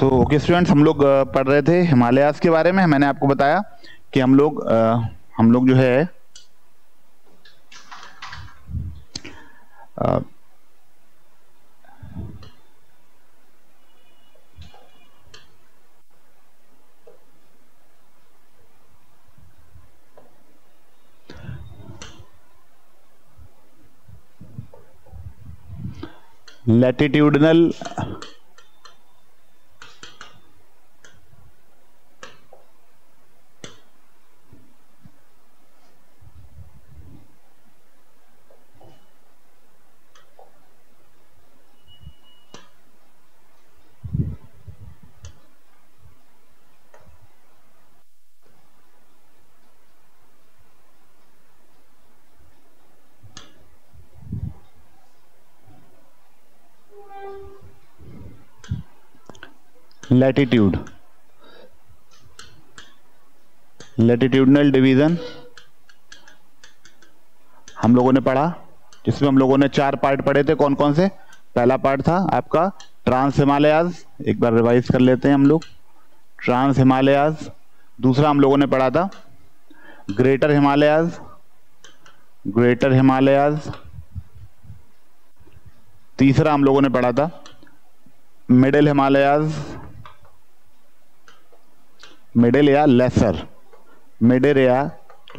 Okay students, हम लोग पढ़ रहे थे हिमालयाज के बारे में। मैंने आपको बताया कि हम लोग जो है लैटिट्यूडनल लैटिट्यूडनल डिवीजन हम लोगों ने पढ़ा, जिसमें हम लोगों ने 4 पार्ट पढ़े थे। कौन कौन से? पहला पार्ट था आपका ट्रांस हिमालयाज, एक बार रिवाइज कर लेते हैं हम लोग। ट्रांस हिमालयाज। दूसरा हम लोगों ने पढ़ा था ग्रेटर हिमालयाज। तीसरा हम लोगों ने पढ़ा था मिडिल हिमालयाज, मिडिल या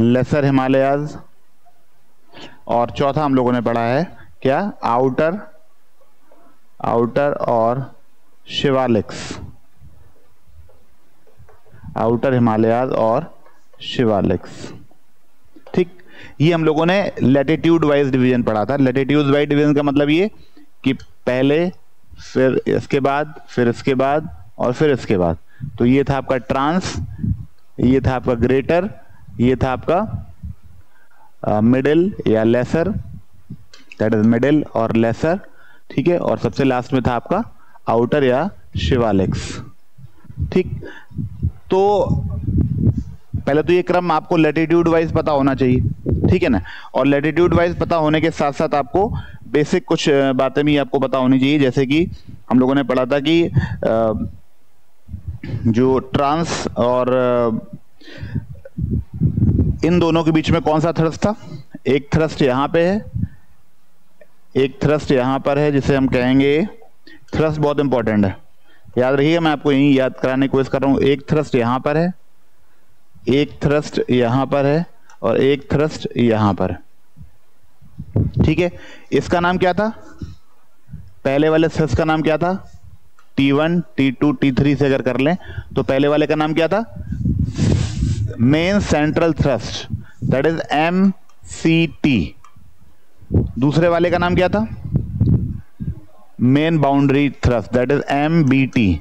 लेसर हिमालयाज। और चौथा हम लोगों ने पढ़ा है क्या? आउटर और शिवालिक्स, आउटर हिमालयाज और शिवालिक्स। ठीक, ये हम लोगों ने लैटिट्यूड वाइज डिवीजन पढ़ा था। लैटिट्यूड वाइज डिवीजन का मतलब ये कि पहले, फिर इसके बाद, फिर इसके बाद और फिर इसके बाद। तो ये था आपका ट्रांस, ये था आपका ग्रेटर, ये था आपका मिडिल या लेसर, दैट इज मिडिल और लेसर। ठीक है, और सबसे लास्ट में था आपका आउटर या शिवालिक्स। ठीक, तो पहले तो ये क्रम आपको लैटिट्यूड वाइज पता होना चाहिए, ठीक है ना। और लैटिट्यूड वाइज पता होने के साथ साथ आपको बेसिक कुछ बातें भी आपको पता होनी चाहिए। जैसे कि हम लोगों ने पढ़ा था कि जो ट्रांस और इन दोनों के बीच में कौन सा थ्रस्ट था? एक थ्रस्ट यहां पे है, एक थ्रस्ट यहां पर है, जिसे हम कहेंगे थ्रस्ट। बहुत इंपॉर्टेंट है, याद रखिएगा, मैं आपको यही याद कराने की कोशिश कर रहा हूं। एक थ्रस्ट यहां पर है, एक थ्रस्ट यहां पर है और एक थ्रस्ट यहां पर। ठीक है, इसका नाम क्या था? पहले वाले थ्रस्ट का नाम क्या था? T1, T2, T3 से अगर कर लें तो पहले वाले का नाम क्या था? Main central thrust, that is MCT। दूसरे वाले का नाम क्या था? Main boundary thrust, that is MBT।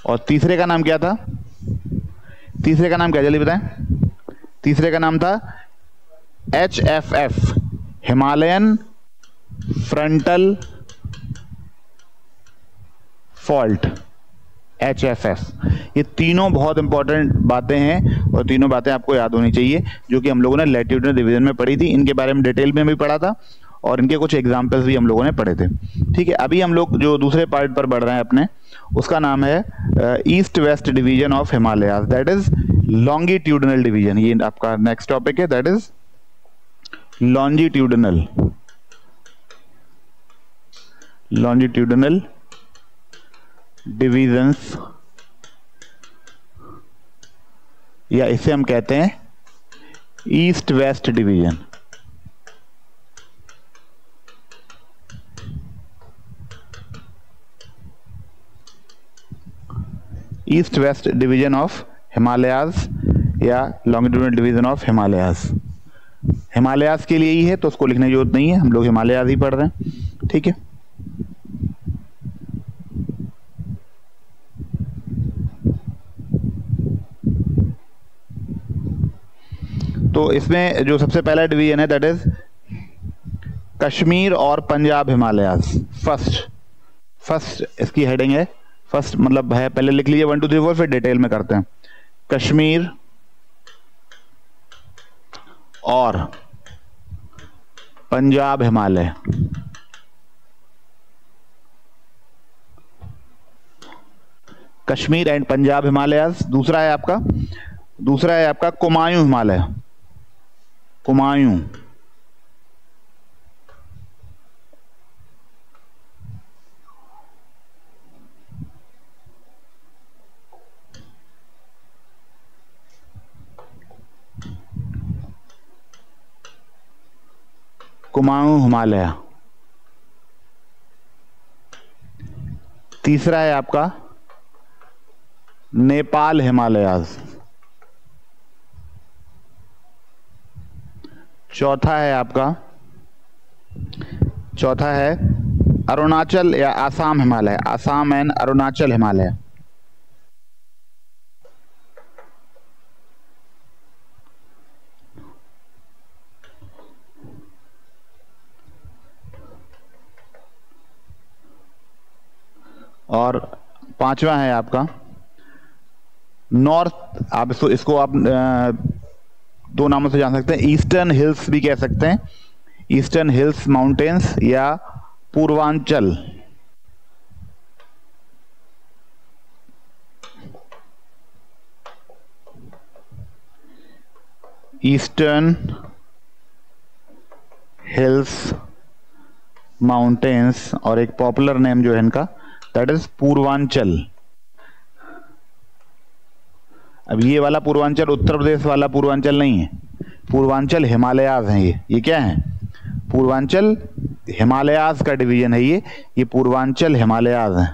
और तीसरे का नाम क्या था? तीसरे का नाम क्या, जल्दी बताएं। तीसरे का नाम था HFF, Himalayan frontal fault, HFF। ये तीनों बहुत इंपॉर्टेंट बातें हैं और तीनों बातें आपको याद होनी चाहिए, जो कि हम लोगों ने लैटिट्यूडनल डिवीजन में पढ़ी थी। इनके बारे में डिटेल में भी पढ़ा था और इनके कुछ एग्जाम्पल्स भी हम लोगों ने पढ़े थे। ठीक है, अभी हम लोग जो दूसरे पार्ट पर बढ़ रहे हैं अपने, उसका नाम है east west division of Himalayas, that is longitudinal division. ये आपका नेक्स्ट टॉपिक है, दैट इज लॉन्जिट्यूडनल डिवीजन्स, या इसे हम कहते हैं east west division. East west division of Himalayas या longitudinal division of Himalayas. Himalayas के लिए ही है तो उसको लिखने की जरूरत नहीं है, हम लोग हिमालयाज ही पढ़ रहे हैं। ठीक है, तो इसमें जो सबसे पहला डिवीजन है दैट इज कश्मीर और पंजाब हिमालयाज। फर्स्ट इसकी हेडिंग है, फर्स्ट मतलब है, पहले लिख लीजिए 1 2 3 4, फिर डिटेल में करते हैं। कश्मीर और पंजाब हिमालय। कश्मीर एंड पंजाब हिमालयाज। दूसरा है आपका कुमायूं हिमालय, कुमायूं। कुमाऊं हिमालय। तीसरा है आपका नेपाल हिमालयाज। चौथा है अरुणाचल या आसाम हिमालय, आसाम एंड अरुणाचल हिमालय। और पांचवा है आपका नॉर्थ, आप इसको आप दो नामों से जान सकते हैं, ईस्टर्न हिल्स भी कह सकते हैं, ईस्टर्न हिल्स माउंटेन्स या पूर्वांचल। ईस्टर्न हिल्स माउंटेन्स, और एक पॉपुलर नेम जो है इनका दैट इज पूर्वांचल। अब ये वाला पूर्वांचल उत्तर प्रदेश वाला पूर्वांचल नहीं है, पूर्वांचल हिमालयाज हैं ये क्या है, पूर्वांचल हिमालयाज का डिवीजन है ये पूर्वांचल हिमालयाज है।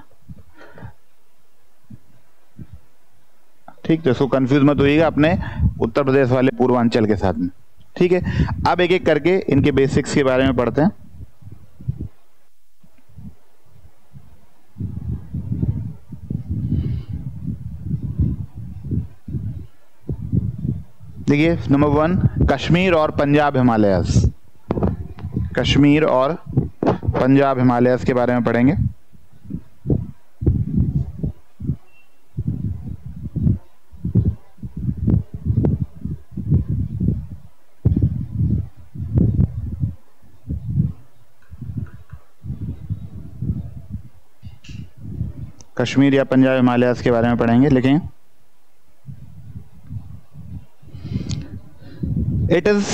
ठीक, तो इसको कंफ्यूज मत होइएगा अपने उत्तर प्रदेश वाले पूर्वांचल के साथ में। ठीक है, अब एक एक करके इनके बेसिक्स के बारे में पढ़ते हैं। देखिए, नंबर 1 कश्मीर और पंजाब हिमालयाज। कश्मीर और पंजाब हिमालयाज के बारे में पढ़ेंगे। कश्मीर या पंजाब हिमालयाज के बारे में पढ़ेंगे। लिखें, it is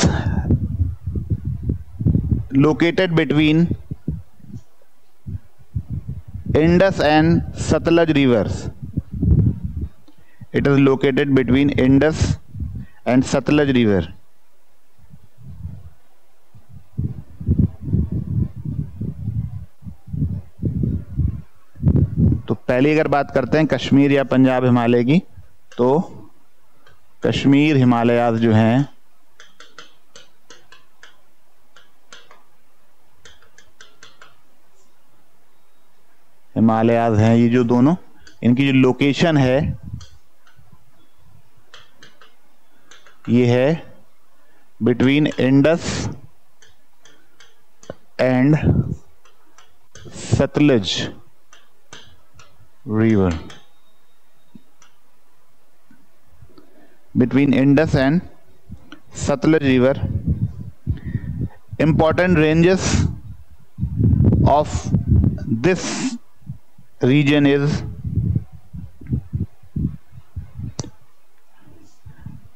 located between Indus and Satluj rivers. It is located between Indus and Satluj river. तो पहली अगर बात करते हैं कश्मीर या पंजाब हिमालय की, तो कश्मीर हिमालयाज जो हैं हिमालयाज हैं, ये जो दोनों, इनकी जो लोकेशन है ये है between Indus and Sutlej river, between Indus and Sutlej river. Important ranges of this region is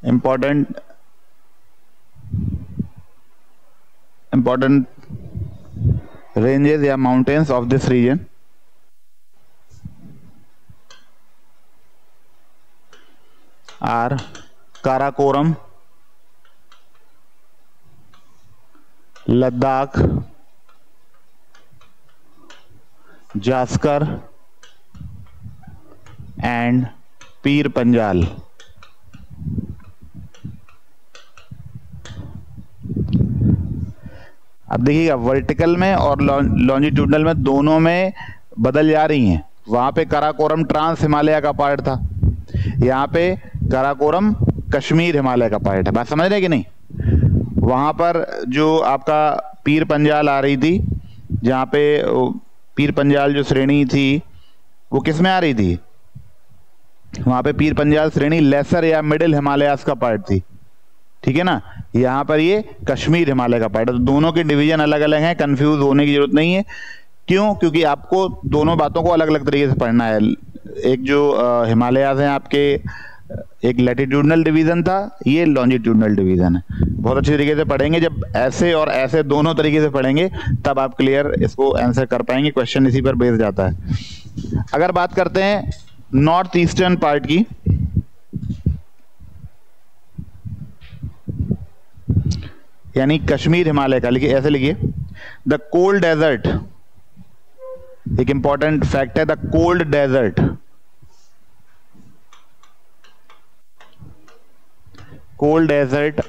important ranges या mountains of this region are Karakoram, Ladakh, Zanskar and Pir Panjal. अब देखिएगा, वर्टिकल में और लॉन्जिट्यूडनल में दोनों में बदल जा रही हैं। वहां पे काराकोरम ट्रांस हिमालय का पार्ट था, यहाँ पे काराकोरम कश्मीर हिमालय का पार्ट है। बात समझ रहे हैं कि नहीं? वहां पर जो आपका पीर पंजाल आ रही थी, जहाँ पे पीर पंजाल जो श्रेणी थी वो किस में आ रही थी, वहां पे पीर पंजाल श्रेणी लेसर या मिडिल हिमालयास का पार्ट थी। ठीक है ना, यहाँ पर ये कश्मीर हिमालय का पार्ट है। तो दोनों के डिवीजन अलग अलग हैं, कंफ्यूज होने की जरूरत नहीं है। क्यों? क्योंकि आपको दोनों बातों को अलग अलग तरीके से पढ़ना है। एक जो हिमालयाज हैं आपके, एक लैटिट्यूडनल डिवीजन था, ये लॉन्जिट्यूडनल डिवीजन है। बहुत अच्छी तरीके से पढ़ेंगे, जब ऐसे और ऐसे दोनों तरीके से पढ़ेंगे तब आप क्लियर इसको आंसर कर पाएंगे। क्वेश्चन इसी पर बेस जाता है। अगर बात करते हैं नॉर्थ ईस्टर्न पार्ट की, यानी कश्मीर हिमालय का, लिखिए ऐसे लिखिए, द कोल्ड डेजर्ट, एक इंपॉर्टेंट फैक्ट है, the cold desert, cold desert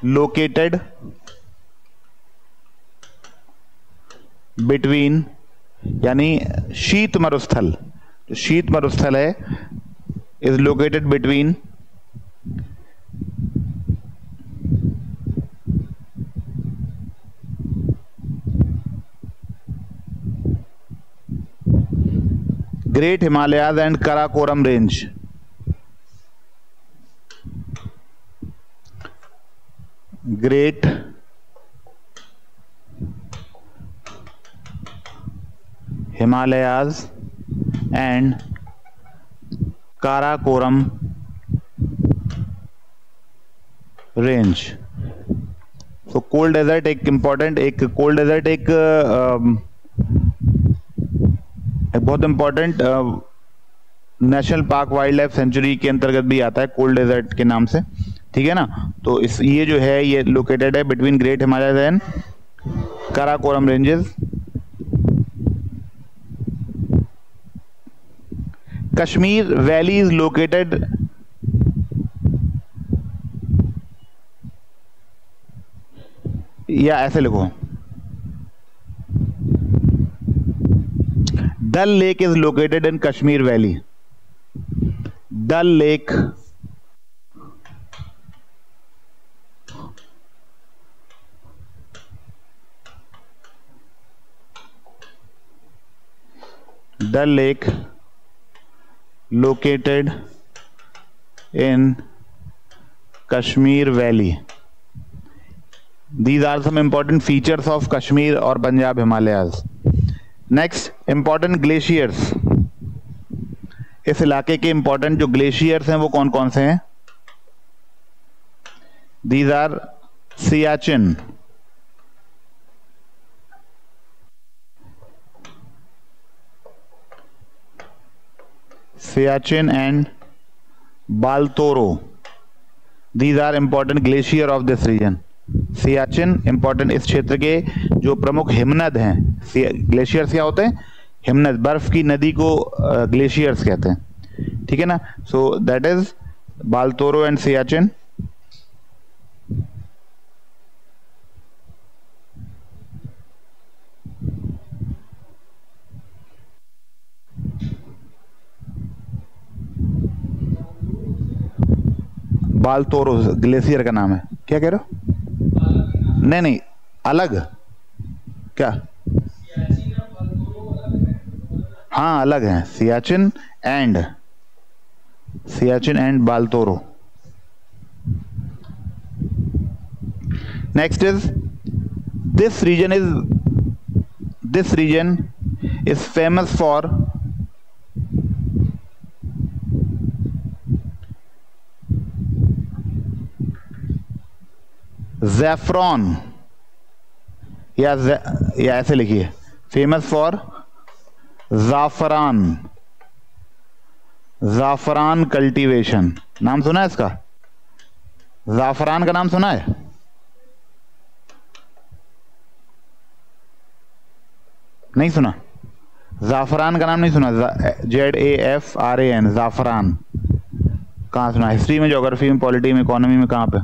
located between, यानी शीत मरुस्थल, जो शीत मरुस्थल है, is located between great Himalayas and Karakoram range. Great Himalayas and Karakoram range. तो कोल्ड डेजर्ट एक इंपॉर्टेंट, एक कोल्ड डेजर्ट एक बहुत important national park wildlife sanctuary के अंतर्गत भी आता है, कोल्ड डेजर्ट के नाम से, ठीक है ना। तो इस ये जो है ये लोकेटेड है between great Himalayas and Karakoram ranges. Kashmir valley is located या ऐसे लिखो, Dal lake is located in Kashmir valley. Dal lake located in Kashmir Valley. These are some important features of Kashmir और Punjab Himalayas. Next, important glaciers. इस इलाके के important जो glaciers हैं वो कौन कौन से हैं? These are Siachen, and Baltoro. These are important glacier of this region. Siachen important, इस क्षेत्र के जो प्रमुख हिमनद हैं। ग्लेशियर्स क्या होते हैं? हिमनद, बर्फ की नदी को ग्लेशियर्स कहते हैं, ठीक है ना। So that is Baltoro and Siachen. Baltoro glacier का नाम है। क्या कह रहे हो? नहीं, अलग क्या? हाँ अलग है, Siachen and Baltoro. Next is this region is famous for zafran, या ऐसे लिखिए, फेमस फॉर ज़ाफ़रान कल्टीवेशन। नाम सुना है इसका? ज़ाफ़रान का नाम सुना है? नहीं सुना? ज़ाफ़रान का नाम नहीं सुना? ZAFRAN, ज़ाफ़रान। कहाँ सुना? हिस्ट्री में, ज्योग्राफी में, पॉलिटी में, इकोनॉमी में, कहाँ पे?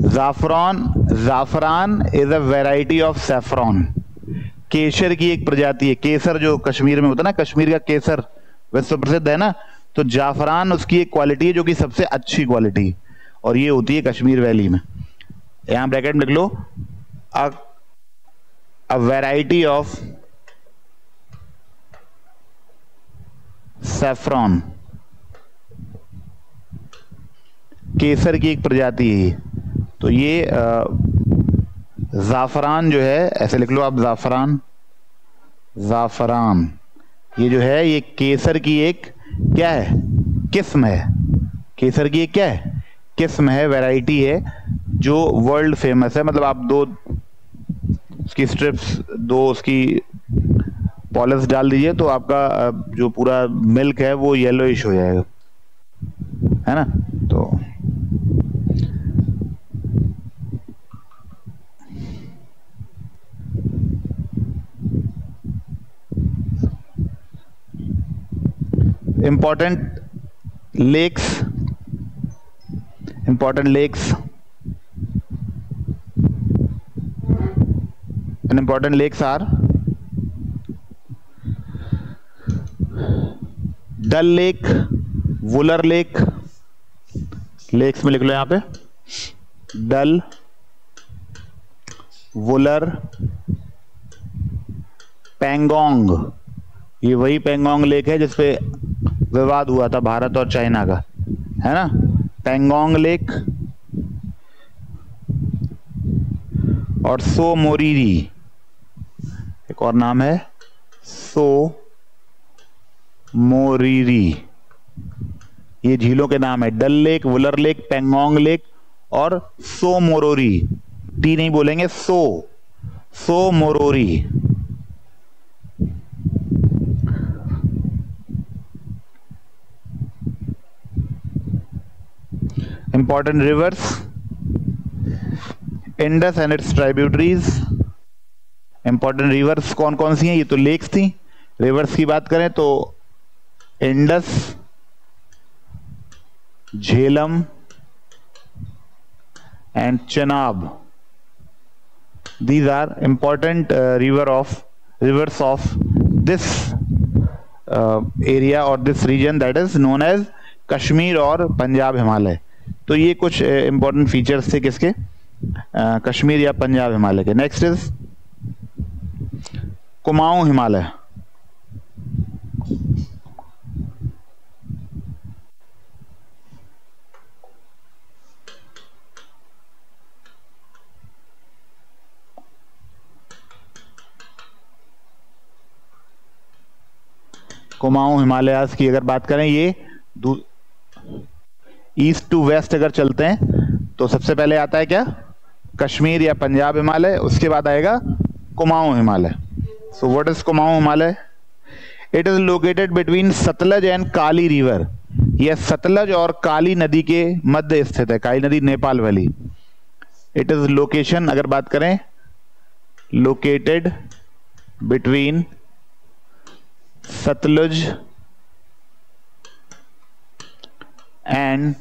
Zafran is a variety of saffron. केसर की एक प्रजाति है। केसर जो कश्मीर में होता है ना, कश्मीर का केसर विश्व प्रसिद्ध है ना, तो जाफरान उसकी एक क्वालिटी है जो कि सबसे अच्छी क्वालिटी, और ये होती है कश्मीर वैली में। यहां ब्रैकेट में लिख लो, अ वैरायटी ऑफ सैफरॉन, केसर की एक प्रजाति है। तो ये ज़ाफ़रान जो है, ऐसे लिख लो आप, ज़ाफ़रान ये जो है ये केसर की एक क्या है, किस्म है। केसर की एक क्या है, किस्म है, वैरायटी है जो वर्ल्ड फेमस है। मतलब आप दो उसकी स्ट्रिप्स, दो उसकी पॉलिश डाल दीजिए तो आपका जो पूरा मिल्क है वो येलोइश हो जाएगा, है ना। तो important lakes, important lakes and important lakes are Dal lake, Wular lake, lakes में लिख लो यहां पे, डल, वुलर, पेंगोंग। ये वही पेंगोंग लेक है जिसपे विवाद हुआ था भारत और चाइना का, है ना। पेंगोंग लेक और सो मोरीरी, एक और नाम है सो मोरीरी। ये झीलों के नाम है, Dal lake, Wular lake, Pangong lake और सो मोरोरी। टी नहीं बोलेंगे, Tso Moriri. Important rivers, Indus and its tributaries. Important rivers कौन कौन सी हैं, ये तो लेक्स थी। रिवर्स की बात करें तो Indus, Jhelum and Chenab. these are important rivers of this area or this region that is known as Kashmir और पंजाब हिमालय। तो ये कुछ इंपॉर्टेंट फीचर्स थे किसके, कश्मीर या पंजाब हिमालय के। Next is Kumaon Himalaya. Kumaon Himalayas की अगर बात करें, ये ईस्ट टू वेस्ट अगर चलते हैं तो सबसे पहले आता है क्या, कश्मीर या पंजाब हिमालय, उसके बाद आएगा Kumaon Himalaya. So what is Kumaon Himalaya? It is located between Sutlej and Kali river. यह सतलज और काली नदी के मध्य स्थित है। काली नदी Nepal valley. It is location अगर बात करें, located between Sutlej and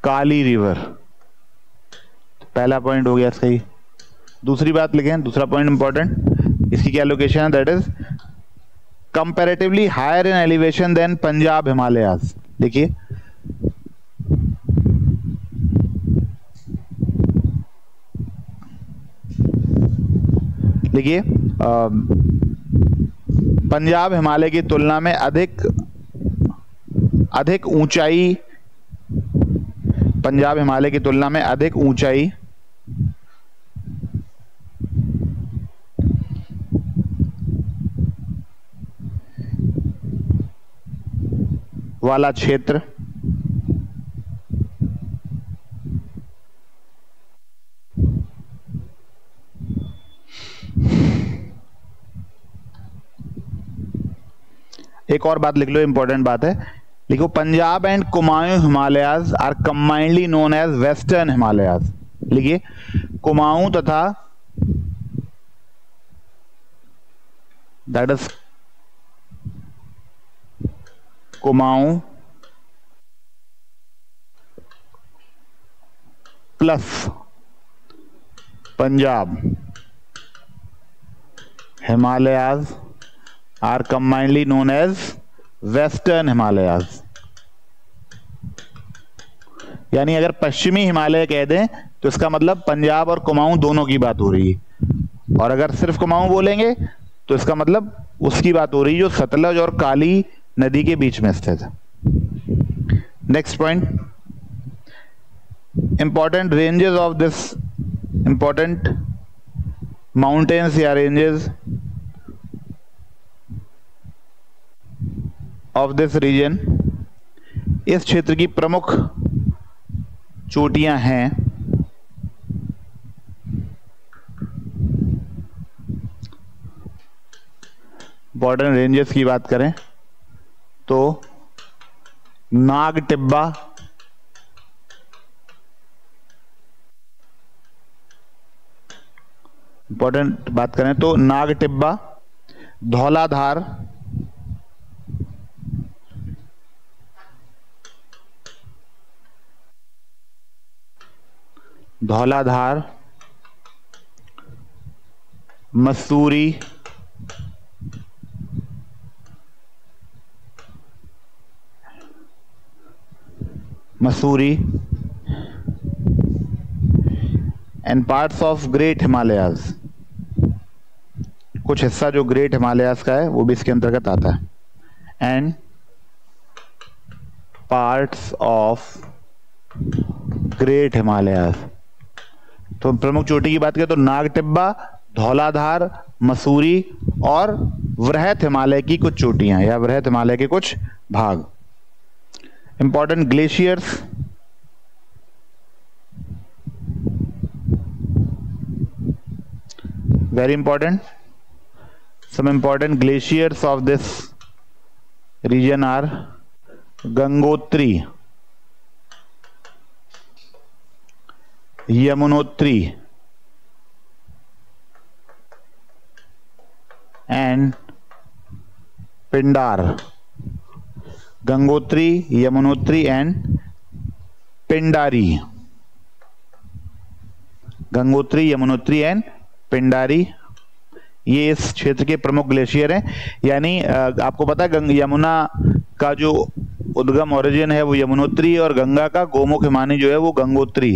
Kali river. पहला पॉइंट हो गया इसका ही। दूसरी बात लिखें, दूसरा पॉइंट इंपॉर्टेंट, इसकी क्या लोकेशन है, that is comparatively higher in elevation than Punjab Himalayas. देखिए देखिए पंजाब हिमालय की तुलना में अधिक ऊंचाई, पंजाब हिमालय की तुलना में अधिक ऊंचाई वाला क्षेत्र एक और बात लिख लो, इंपॉर्टेंट बात है, लिखो Punjab and Kumaon Himalayas are combinedly known as western Himalayas. लिखिए कुमाऊं तथा that is Kumaon plus Punjab Himalayas are combinedly known as western Himalayas. यानी अगर पश्चिमी हिमालय कह दें तो इसका मतलब पंजाब और कुमाऊं दोनों की बात हो रही है, और अगर सिर्फ कुमाऊं बोलेंगे तो इसका मतलब उसकी बात हो रही है जो सतलज और काली नदी के बीच में स्थित है। Next point, important ranges of this, important mountains या रेंजेस ऑफ दिस रीजन, इस क्षेत्र की प्रमुख चोटियां हैं बॉर्डर रेंजेस की बात करें तो नाग टिब्बा, इंपॉर्टेंट बात करें तो Nag Tibba, Dhauladhar, Dhauladhar, Mussoorie, Mussoorie and parts of great Himalayas, कुछ हिस्सा जो ग्रेट हिमालयाज का है वो भी इसके अंतर्गत आता है। And parts of great Himalayas, तो प्रमुख चोटी की बात करें तो नाग टिब्बा, धौलाधार, मसूरी और वृहत हिमालय की कुछ चोटियां या वृहत हिमालय के कुछ भाग। Important glaciers, very important, some important glaciers of this region are Gangotri, Yamunotri and Pindar, Gangotri, Yamunotri and Pindari, Gangotri, Yamunotri and Pindari, ये इस क्षेत्र के प्रमुख ग्लेशियर हैं। यानी आपको पता है यमुना का जो उद्गम ओरिजिन है वो यमुनोत्री और गंगा का गोमुख हिमानी जो है वो Gangotri.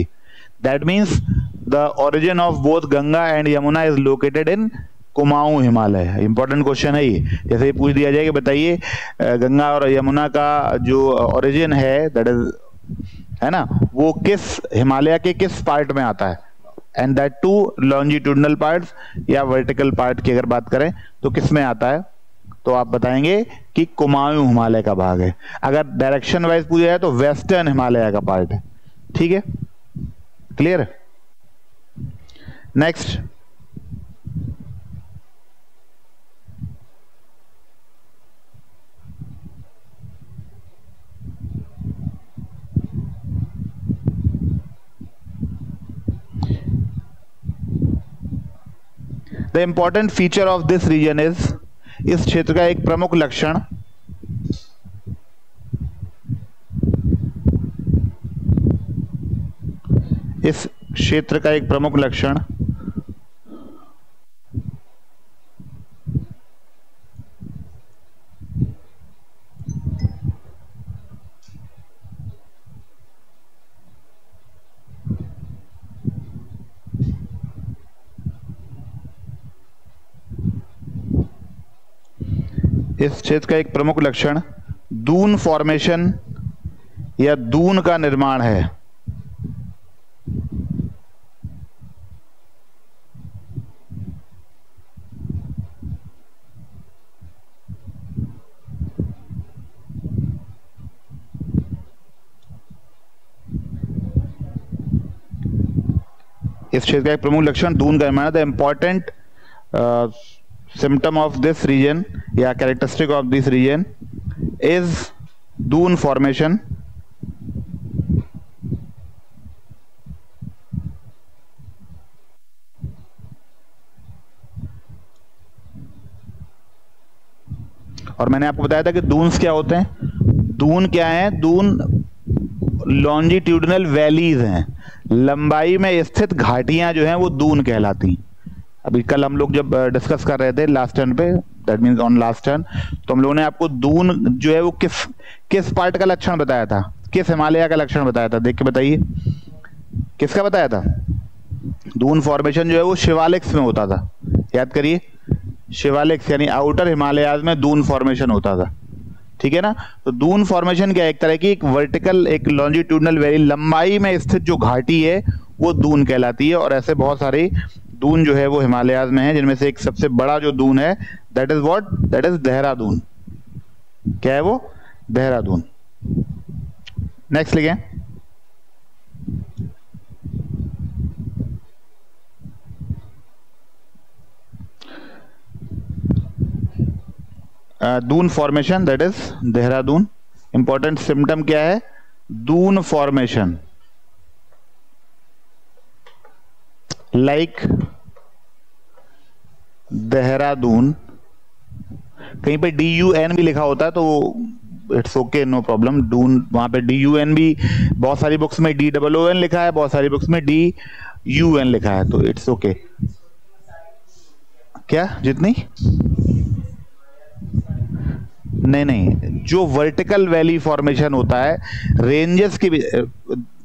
That means the origin of both Ganga and Yamuna is located in Kumaon Himalaya. Important question है ये, जैसे ही पूछ दिया जाए कि बताइए गंगा और यमुना का जो ओरिजिन है दैट इज, है ना, वो किस हिमालय के किस पार्ट में आता है, and that two longitudinal parts या वर्टिकल पार्ट की अगर बात करें तो किस में आता है, तो आप बताएंगे कि कुमाऊं हिमालय का भाग है। अगर डायरेक्शन वाइज पूछा जाए तो वेस्टर्न हिमालय का पार्ट है। ठीक है, क्लियर है। Next, the important feature of this region is, इस क्षेत्र का एक प्रमुख लक्षण इस क्षेत्र का एक प्रमुख लक्षण इस क्षेत्र का एक प्रमुख लक्षण दून फॉर्मेशन या दून का निर्माण है। इस क्षेत्र का एक प्रमुख लक्षण दून का निर्माण है। The important symptom of this region या characteristic of this region is dune formation, और मैंने आपको बताया था कि दून्स क्या होते हैं। दून क्या है, दून लॉन्जिट्यूडनल वैलीज हैं, लंबाई में स्थित घाटियां जो हैं वो दून कहलाती। अभी कल हम लोग जब डिस्कस कर रहे थे लास्ट टर्न पे, that means on last turn, तो हम लोगों ने आपको दून जो है वो किस पार्ट का लक्षण बताया था, किस हिमालय का लक्षण बताया था, देख के बताइए किसका बताया था। दून फॉर्मेशन जो है वो शिवालिक्स में होता था, याद करिए, शिवालिक्स यानी आउटर हिमालयाज में दून फॉर्मेशन होता था। ठीक है ना, तो दून फॉर्मेशन क्या है, एक तरह की एक वर्टिकल, एक लॉन्जिट्यूडनल वैली, लंबाई में स्थित जो घाटी है वो दून कहलाती है। और ऐसे बहुत सारे दून जो है वो हिमालयाज में है, जिनमें से एक सबसे बड़ा जो दून है that is what, that is Dehradun. क्या है वो? देहरादून। नेक्स्ट लिखें, Doon formation, that is Dehradun. Important symptom क्या है? Doon formation, like Dehradun. कहीं पे DUN भी लिखा होता है तो it's okay, no problem. Doon, वहां पे DUN भी, बहुत सारी बुक्स में DOON लिखा है, बहुत सारी बुक्स में DUN लिखा है, तो इट्स ओके। क्या जितनी? नहीं, जो वर्टिकल वैली फॉर्मेशन होता है रेंजेस की,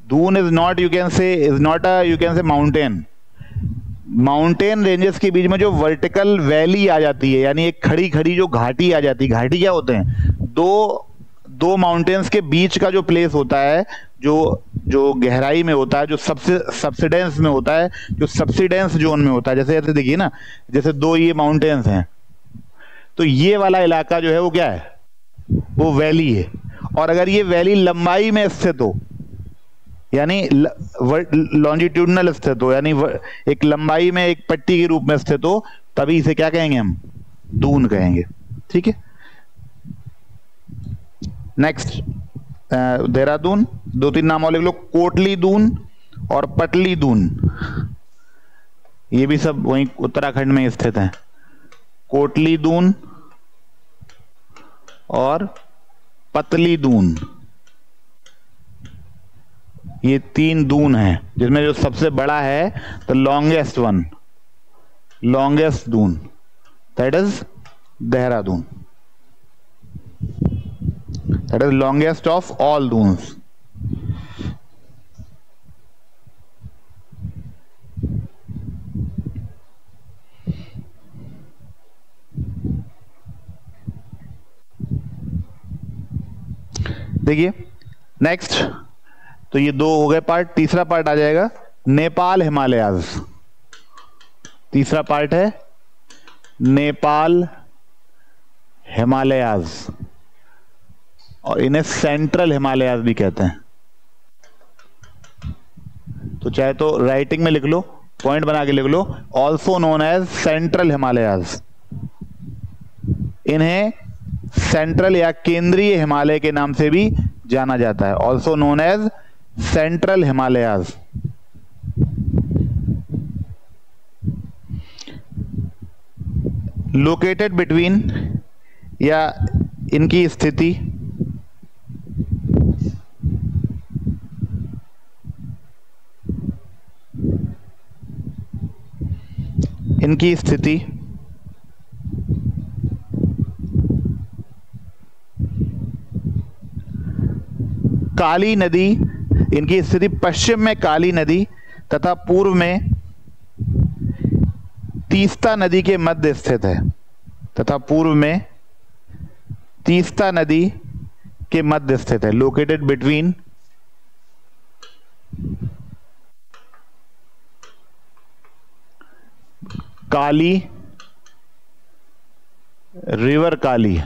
Doon is not, you can से, is not a, you can से माउंटेन। माउंटेन रेंजेस के बीच में जो वर्टिकल वैली आ जाती है, यानी एक खड़ी खड़ी जो घाटी आ जाती है। घाटी क्या होते हैं? दो माउंटेन्स के बीच का जो प्लेस होता है, जो गहराई में होता है, जो सबसिडेंस में होता है, जो सबसिडेंस जोन में होता है। जैसे देखिए ना, जैसे दो ये माउंटेन्स हैं, तो ये वाला इलाका जो है वो क्या है? वो वैली है। और अगर ये वैली लंबाई में स्थित हो, यानी लॉन्जिट्यूडनल स्थित हो, यानी एक लंबाई में एक पट्टी के रूप में स्थित हो, तभी इसे क्या कहेंगे हम? दून कहेंगे। ठीक है, नेक्स्ट देहरादून। दो तीन नाम और लिख लो, कोटली दून और पटली दून। ये भी सब वहीं उत्तराखंड में स्थित हैं। कोटली दून और पतली दून, ये तीन दून हैं, जिसमें जो सबसे बड़ा है, the longest one, longest Doon, that is Dehradun, that is longest of all Doons. देखिए नेक्स्ट, तो ये दो हो गए पार्ट। तीसरा पार्ट आ जाएगा नेपाल हिमालयाज। तीसरा पार्ट है नेपाल हिमालयाज, और इन्हें सेंट्रल हिमालयाज भी कहते हैं। तो चाहे तो राइटिंग में लिख लो, पॉइंट बना के लिख लो, also known as central Himalayas. इन्हें सेंट्रल या केंद्रीय हिमालय के नाम से भी जाना जाता है, also known as central Himalayas. Located between, या इनकी स्थिति काली नदी, इनकी स्थिति पश्चिम में काली नदी तथा पूर्व में तीस्ता नदी के मध्य स्थित है, तथा पूर्व में तीस्ता नदी के मध्य स्थित है। Located between Kali, river Kali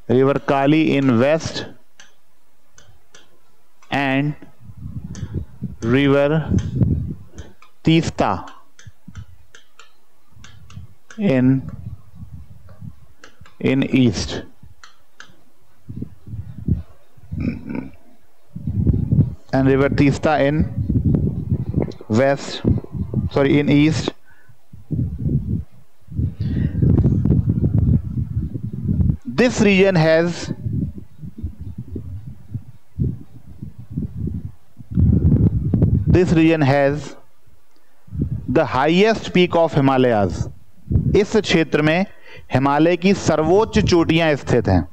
in west and river Teesta in east. And river Teesta in west, sorry, in east. This region has the highest peak of Himalayas. इस क्षेत्र में हिमालय की सर्वोच्च चोटियां स्थित हैं।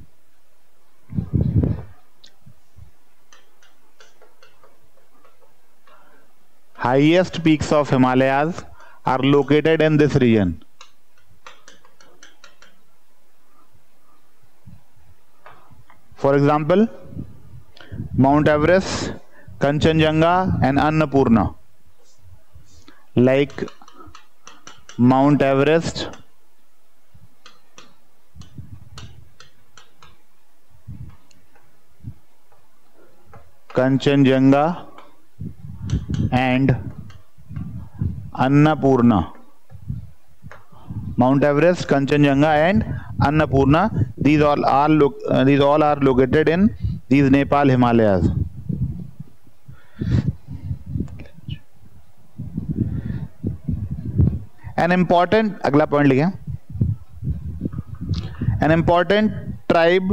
Highest peaks of Himalayas are located in this region. For example, Mount Everest, Kanchenjunga and Annapurna. Like Mount Everest, Kanchenjunga and Annapurna. Mount Everest, Kanchenjunga and Annapurna, these all are located in these Nepal Himalayas. An important, अगला point लिखें, an important tribe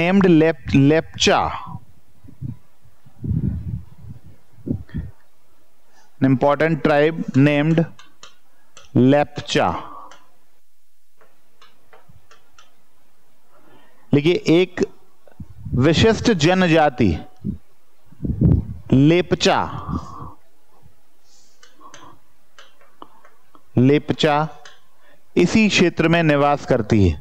named Lepcha. An important tribe named Lepcha. लिखिए, एक विशिष्ट जनजाति लेपचा, लेपचा इसी क्षेत्र में निवास करती है.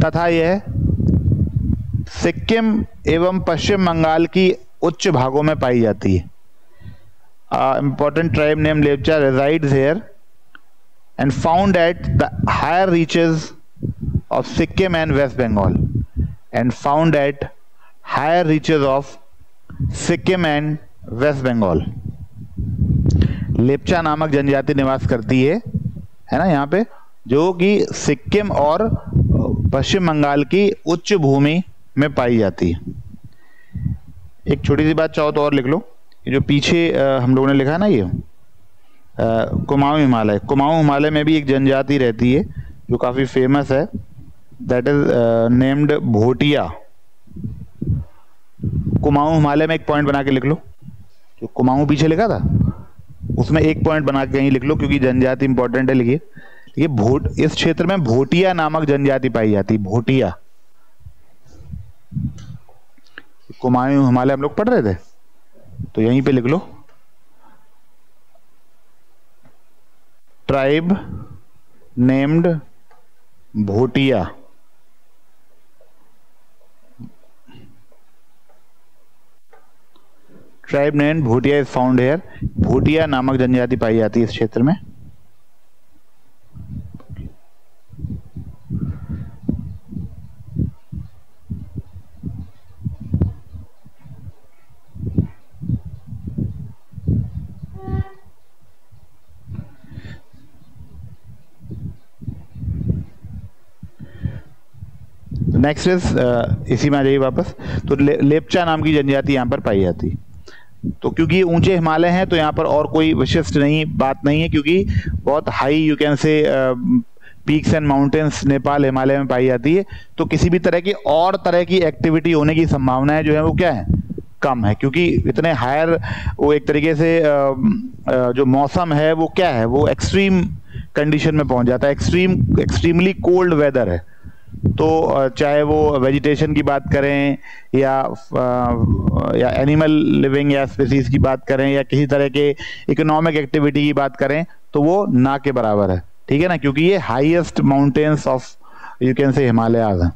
तथा यह सिक्किम एवं पश्चिम बंगाल की उच्च भागों में पाई जाती है. Important tribe name Lepcha resides here and found at the higher reaches of Sikkim and West Bengal, and found at higher reaches of Sikkim and West Bengal. Lepcha नामक जनजाति निवास करती है ना यहाँ पे, जो कि सिक्किम और पश्चिम बंगाल की उच्च भूमि में पाई जाती है. एक छोटी सी बात चाहो तो और लिख लो, ये जो पीछे हम लोगों ने लिखा है ना, ये कुमाऊं हिमालय. कुमाऊं हिमालय में भी एक जनजाति रहती है जो काफी फेमस है, that is named Bhotia. Kumaon Himalaya में एक पॉइंट बना के लिख लो, जो कुमाऊं पीछे लिखा था उसमें एक पॉइंट बना के कहीं लिख लो, क्योंकि जनजाति इंपॉर्टेंट है. लिखिए, ये इस क्षेत्र में भोटिया नामक जनजाति पाई जाती है. भोटिया, कुमाऊं हिमालय हम लोग पढ़ रहे थे, तो यहीं पे लिख लो, tribe named Bhotia. Tribe named Bhotia is found here. Bhotia नामक जनजाति पाई जाती है इस क्षेत्र में. नेक्स्ट इज, इसी में आ जाइए वापस. तो लेपचा नाम की जनजाति यहाँ पर पाई जाती है. तो क्योंकि ये ऊंचे हिमालय हैं तो यहाँ पर और कोई विशिष्ट बात नहीं है, क्योंकि बहुत हाई यू कैन से peaks and mountains Nepal Himalaya में पाई जाती है. तो किसी भी तरह की और तरह की एक्टिविटी होने की संभावनाएं जो है वो क्या है, कम है, क्योंकि इतने हायर वो एक तरीके से जो मौसम है वो क्या है, वो एक्सट्रीम कंडीशन में पहुंच जाता है. एक्सट्रीमली कोल्ड वेदर है. तो चाहे वो वेजिटेशन की बात करें या एनिमल लिविंग या स्पीसीज की बात करें या किसी तरह के इकोनॉमिक एक्टिविटी की बात करें, तो वो ना के बराबर है. ठीक है ना, क्योंकि ये highest mountains of you can say Himalayas हैं.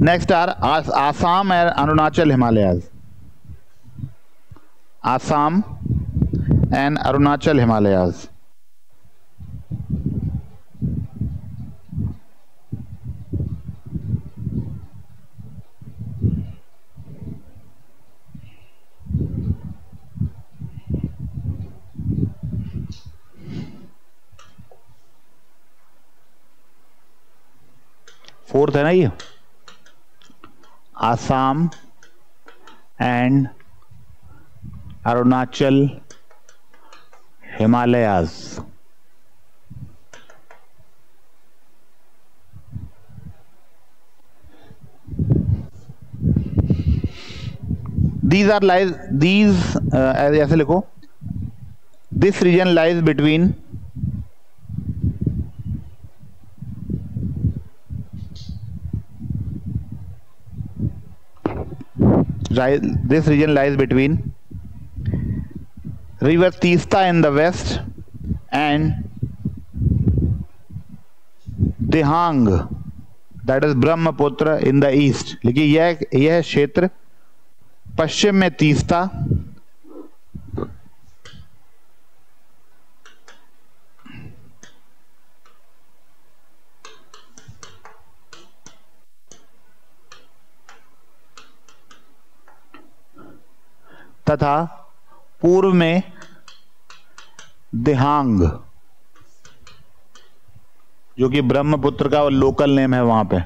Next are Assam and Arunachal Himalayas. Assam and Arunachal Himalayas. Fourth है ना ये, आसाम एंड अरुणाचल हिमालयाज. ऐसे लिखो, this region lies between this region lies between river Teesta in the west and Dihang, that is Brahmaputra in the east. देखिए यह क्षेत्र पश्चिम में तीस्ता तथा पूर्व में दिहांग, जो कि ब्रह्मपुत्र का लोकल नेम है वहां पे,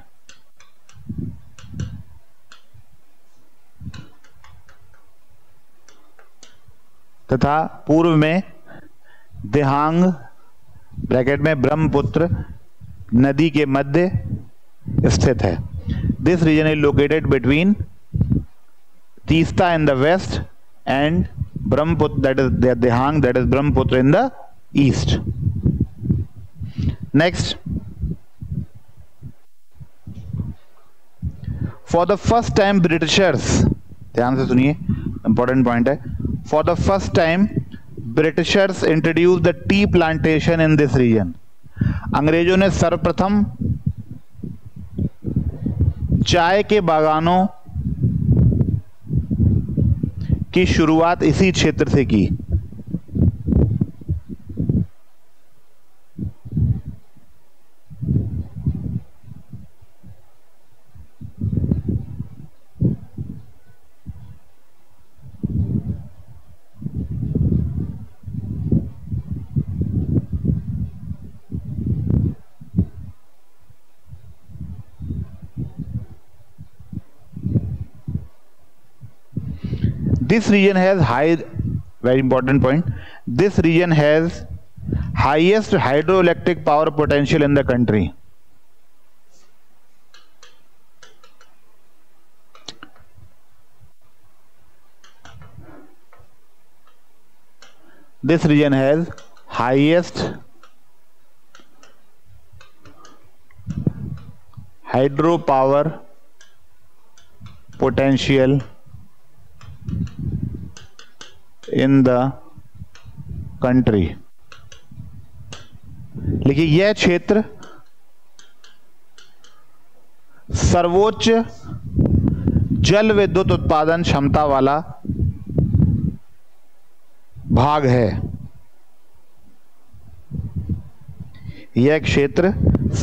तथा पूर्व में दिहांग ब्रैकेट में ब्रह्मपुत्र नदी के मध्य स्थित है। This region is located between Teesta in the west and Brahmaputra that is Dihang that is Brahmaputra in the east. Next, for the first time Britishers, ध्यान से सुनिए, इंपॉर्टेंट पॉइंट है, for the first time Britishers introduce the tea plantation in this region. अंग्रेजों ने सर्वप्रथम चाय के बागानों की शुरुआत इसी क्षेत्र से की। This region has very important point, this region has highest hydroelectric power potential in the country. This region has highest hydropower potential in the country. देखिए, यह क्षेत्र सर्वोच्च जल विद्युत उत्पादन क्षमता वाला भाग है। यह क्षेत्र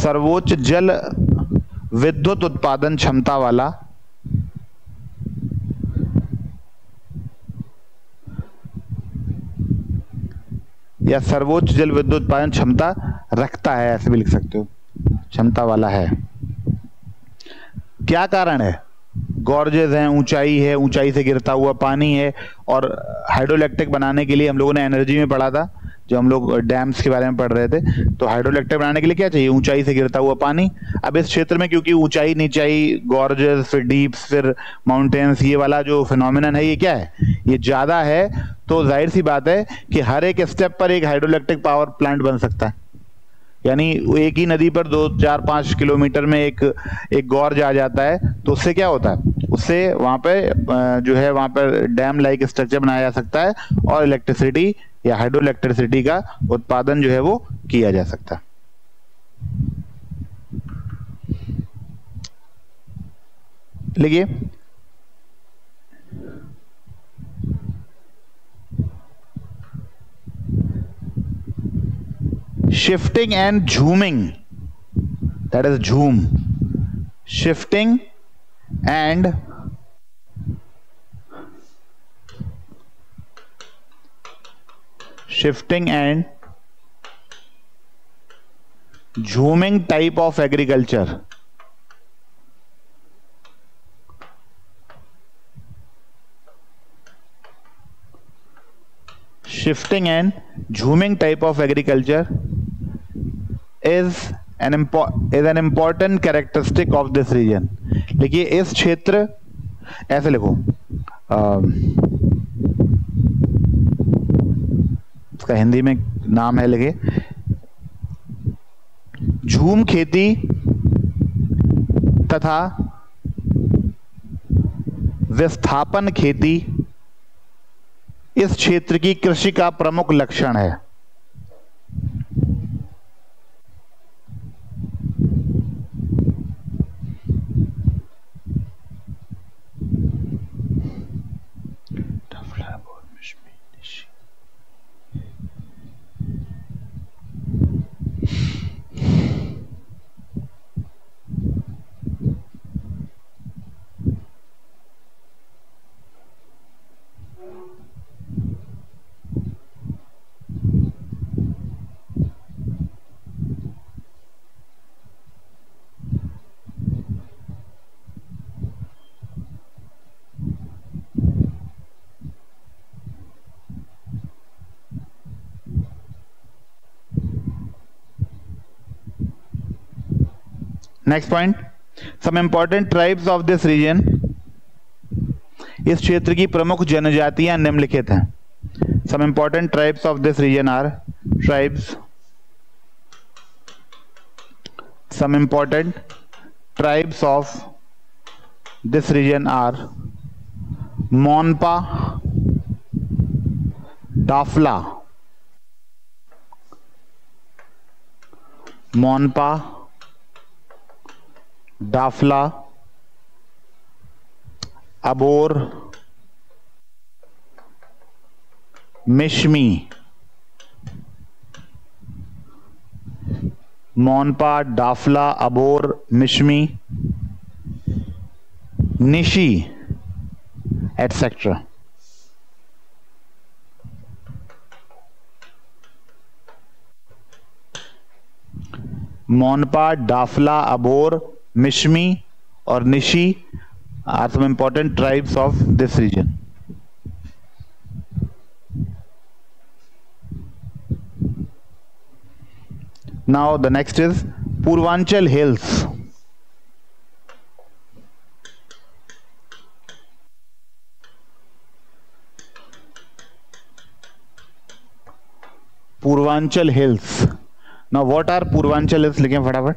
सर्वोच्च जल विद्युत उत्पादन क्षमता वाला या सर्वोच्च जल विद्युत उत्पादन क्षमता रखता है, ऐसे भी लिख सकते हो, क्षमता वाला है। क्या कारण है? गॉर्जेस हैं, ऊंचाई है, ऊंचाई से गिरता हुआ पानी है, और हाइड्रोइलेक्ट्रिक बनाने के लिए हम लोगों ने एनर्जी में पढ़ा था जब हम लोग डैम्स के बारे में पढ़ रहे थे, तो हाइड्रोइलेक्ट्रिक बनाने के लिए क्या चाहिए? ऊंचाई से गिरता हुआ पानी। अब इस क्षेत्र में क्योंकि ऊंचाई नीचाई, गॉर्जेस, फिर डीप्स, फिर माउंटेन्स, ये वाला जो फिनोमिनन है ये क्या है? ये ज्यादा है, तो जाहिर सी बात है कि हर एक स्टेप पर एक हाइड्रोइलेक्ट्रिक पावर प्लांट बन सकता है। यानी एक ही नदी पर 2, 4, 5 किलोमीटर में एक गॉर्ज आ जाता है, तो उससे क्या होता है? उससे वहां पे जो है वहां पर डैम लाइक स्ट्रक्चर बनाया जा सकता है और इलेक्ट्रिसिटी या हाइड्रो इलेक्ट्रिसिटी का उत्पादन जो है वो किया जा सकता है। लिखिए, shifting and zooming, that is zoom, shifting and zooming type of agriculture shifting and zooming type of agriculture is an important characteristic of this region। देखिए, इस क्षेत्र, ऐसे लिखो, इसका हिंदी में नाम है, लिखे, झूम खेती तथा विस्थापन खेती इस क्षेत्र की कृषि का प्रमुख लक्षण है। Next point, some important tribes of this region, इस क्षेत्र की प्रमुख जनजातियां निम्नलिखित हैं। Some important tribes of this region are tribes, some important tribes of this region are Monpa, Dafla, Monpa, Dafla, Abor, Mishmi, Monpa, Dafla, Abor, Mishmi, Nishi etcetera. Monpa, Dafla, Abor, Mishmi और Nishi are some important tribes of this region. Now the next is Purvanchal hills. Purvanchal hills, now what are Purvanchal hills, लिखें फटाफट।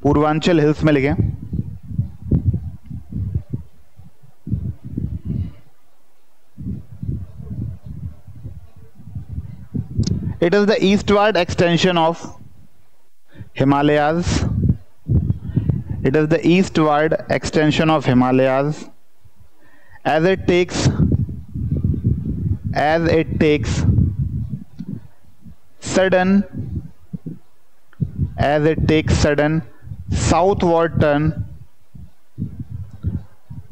Purvanchal hills में लिखें it is the eastward extension of Himalayas. It is the eastward extension of Himalayas as it takes sudden southward turn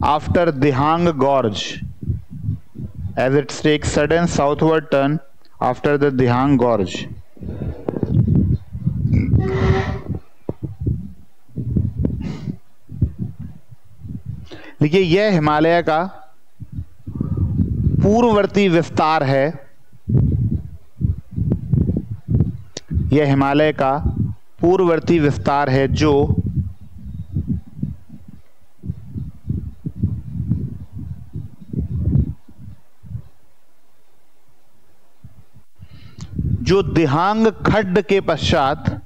after Dihang Gorge, as it takes sudden southward turn after the Dihang Gorge. देखिए यह हिमालय का पूर्ववर्ती विस्तार है, यह हिमालय का पूर्ववर्ती विस्तार है जो दिहांग खड्ड के पश्चात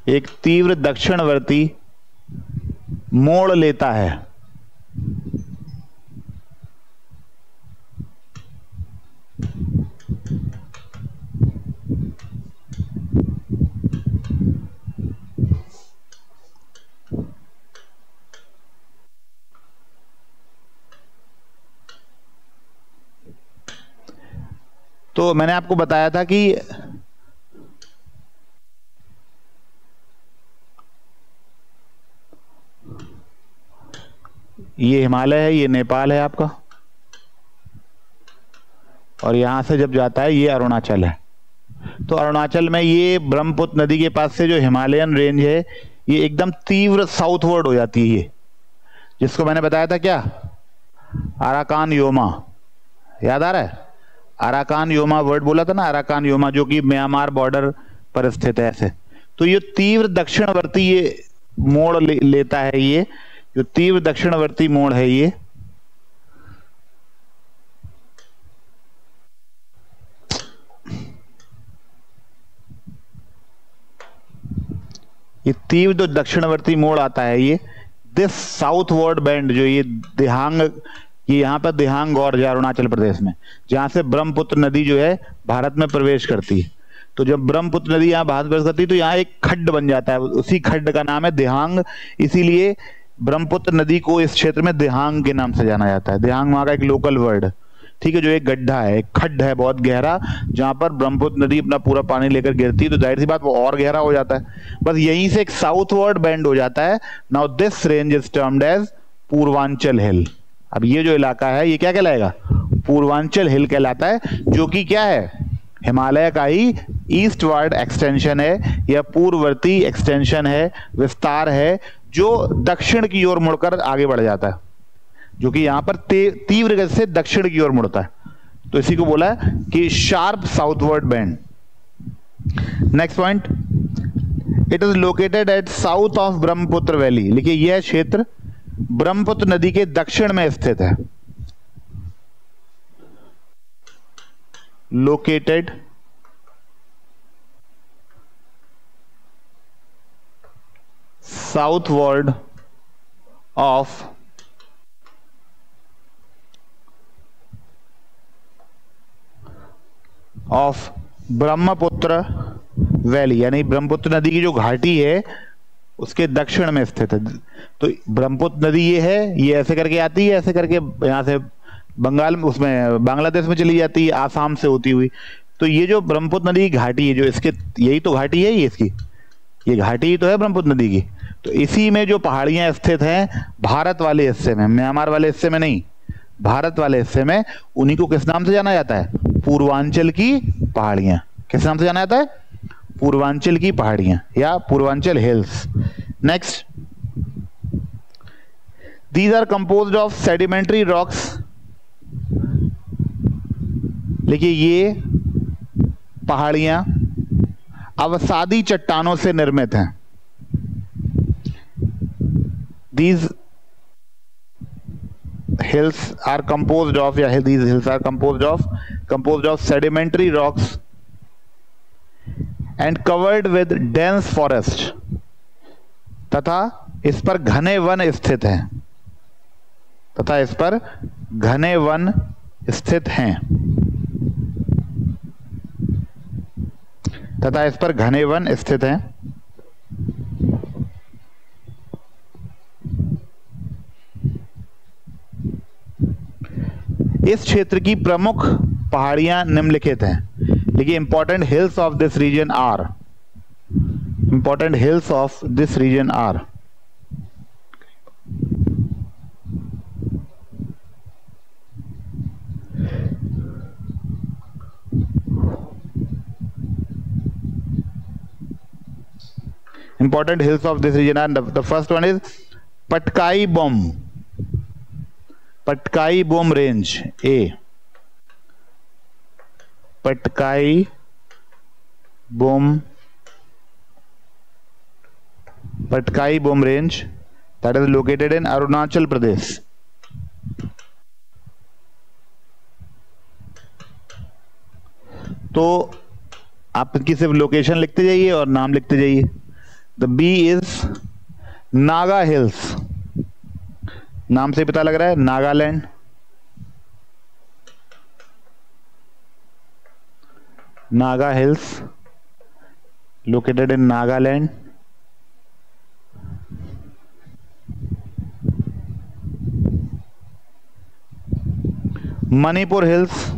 एक तीव्र दक्षिणवर्ती मोड़ लेता है। तो मैंने आपको बताया था कि ये हिमालय है, ये नेपाल है आपका, और यहां से जब जाता है ये अरुणाचल है। तो अरुणाचल में ये ब्रह्मपुत्र नदी के पास से जो हिमालयन रेंज है ये एकदम तीव्र साउथवर्ड हो जाती है, ये जिसको मैंने बताया था क्या, अराकान योमा, याद आ रहा है? अराकान योमा वर्ड बोला था ना, अराकान योमा, जो कि म्यांमार बॉर्डर पर स्थित है ऐसे। तो ये तीव्र दक्षिणवर्ती ये मोड़ लेता है, ये जो तीव्र दक्षिणवर्ती मोड़ है ये तीव्र जो दक्षिणवर्ती मोड़ आता है ये दिस साउथवर्ड बैंड, जो ये दिहांग, ये यहाँ पर दिहांग गॉर्ज है अरुणाचल प्रदेश में, जहां से ब्रह्मपुत्र नदी जो है भारत में प्रवेश करती है। तो जब ब्रह्मपुत्र नदी यहाँ भारत प्रवेश करती है तो यहाँ एक खड्ड बन जाता है, उसी खड्ड का नाम है दिहांग। इसीलिए ब्रह्मपुत्र नदी को इस क्षेत्र में दिहांग के नाम से जाना जाता है। दिहांग वहां का एक लोकल वर्ड, ठीक है, जो एक गड्ढा है, एक खड्ड है बहुत गहरा, जहां पर ब्रह्मपुत्र नदी अपना पूरा पानी लेकर गिरती है, तो जाहिर सी बात वो और गहरा हो जाता है। बस यहीं से एक साउथवर्ड बेंड हो जाता है। Now this range is termed as Purvanchal hill. अब ये जो इलाका है ये क्या कहलाएगा? पूर्वांचल हिल कहलाता है, जो कि क्या है? हिमालय का ही ईस्टवर्ड एक्सटेंशन है, या पूर्ववर्ती एक्सटेंशन है, विस्तार है, जो दक्षिण की ओर मुड़कर आगे बढ़ जाता है, जो कि यहां पर तीव्र गति से दक्षिण की ओर मुड़ता है। तो इसी को बोला है कि sharp southward bend. Next point, it is located eight south of Brahmaputra valley. लिखिए यह क्षेत्र ब्रह्मपुत्र नदी के दक्षिण में स्थित है। Located southward of Brahmaputra valley, यानी ब्रह्मपुत्र नदी की जो घाटी है उसके दक्षिण में स्थित है। तो ब्रह्मपुत्र नदी ये है, ये ऐसे करके आती है, ऐसे करके यहां से बंगाल में, उसमें बांग्लादेश में चली जाती है, आसाम से होती हुई। तो ये जो ब्रह्मपुत्र नदी की घाटी है, जो इसके, यही तो घाटी है ये, इसकी ये घाटी ही तो है ब्रह्मपुत्र नदी की। तो इसी में जो पहाड़ियां स्थित हैं भारत वाले हिस्से में, म्यांमार वाले हिस्से में नहीं, भारत वाले हिस्से में, उन्हीं को किस नाम से जाना जाता है? पूर्वांचल की पहाड़ियां। किस नाम से जाना जाता है? पूर्वांचल की पहाड़ियां या Purvanchal hills. Next, these are composed of sedimentary rocks. देखिए ये पहाड़ियां अवसादी चट्टानों से निर्मित हैं। These hills are composed of, या these hills are composed of sedimentary rocks and covered with dense forest, तथा इस पर घने वन स्थित हैं, तथा इस पर घने वन स्थित हैं, तथा इस पर घने वन स्थित हैं। इस क्षेत्र की प्रमुख पहाड़ियां निम्नलिखित हैं। देखिए important hills of this region are, important hills of this region are, important hills of this region, and the first one is Patkai Bom range A, Patkai Bom range, that is located in Arunachal Pradesh. तो आप इसकी सिर्फ location लिखते जाइए और नाम लिखते जाइए। The B is Naga hills, नाम से पता लग रहा है Nagaland. Naga hills located in Nagaland. Manipur hills,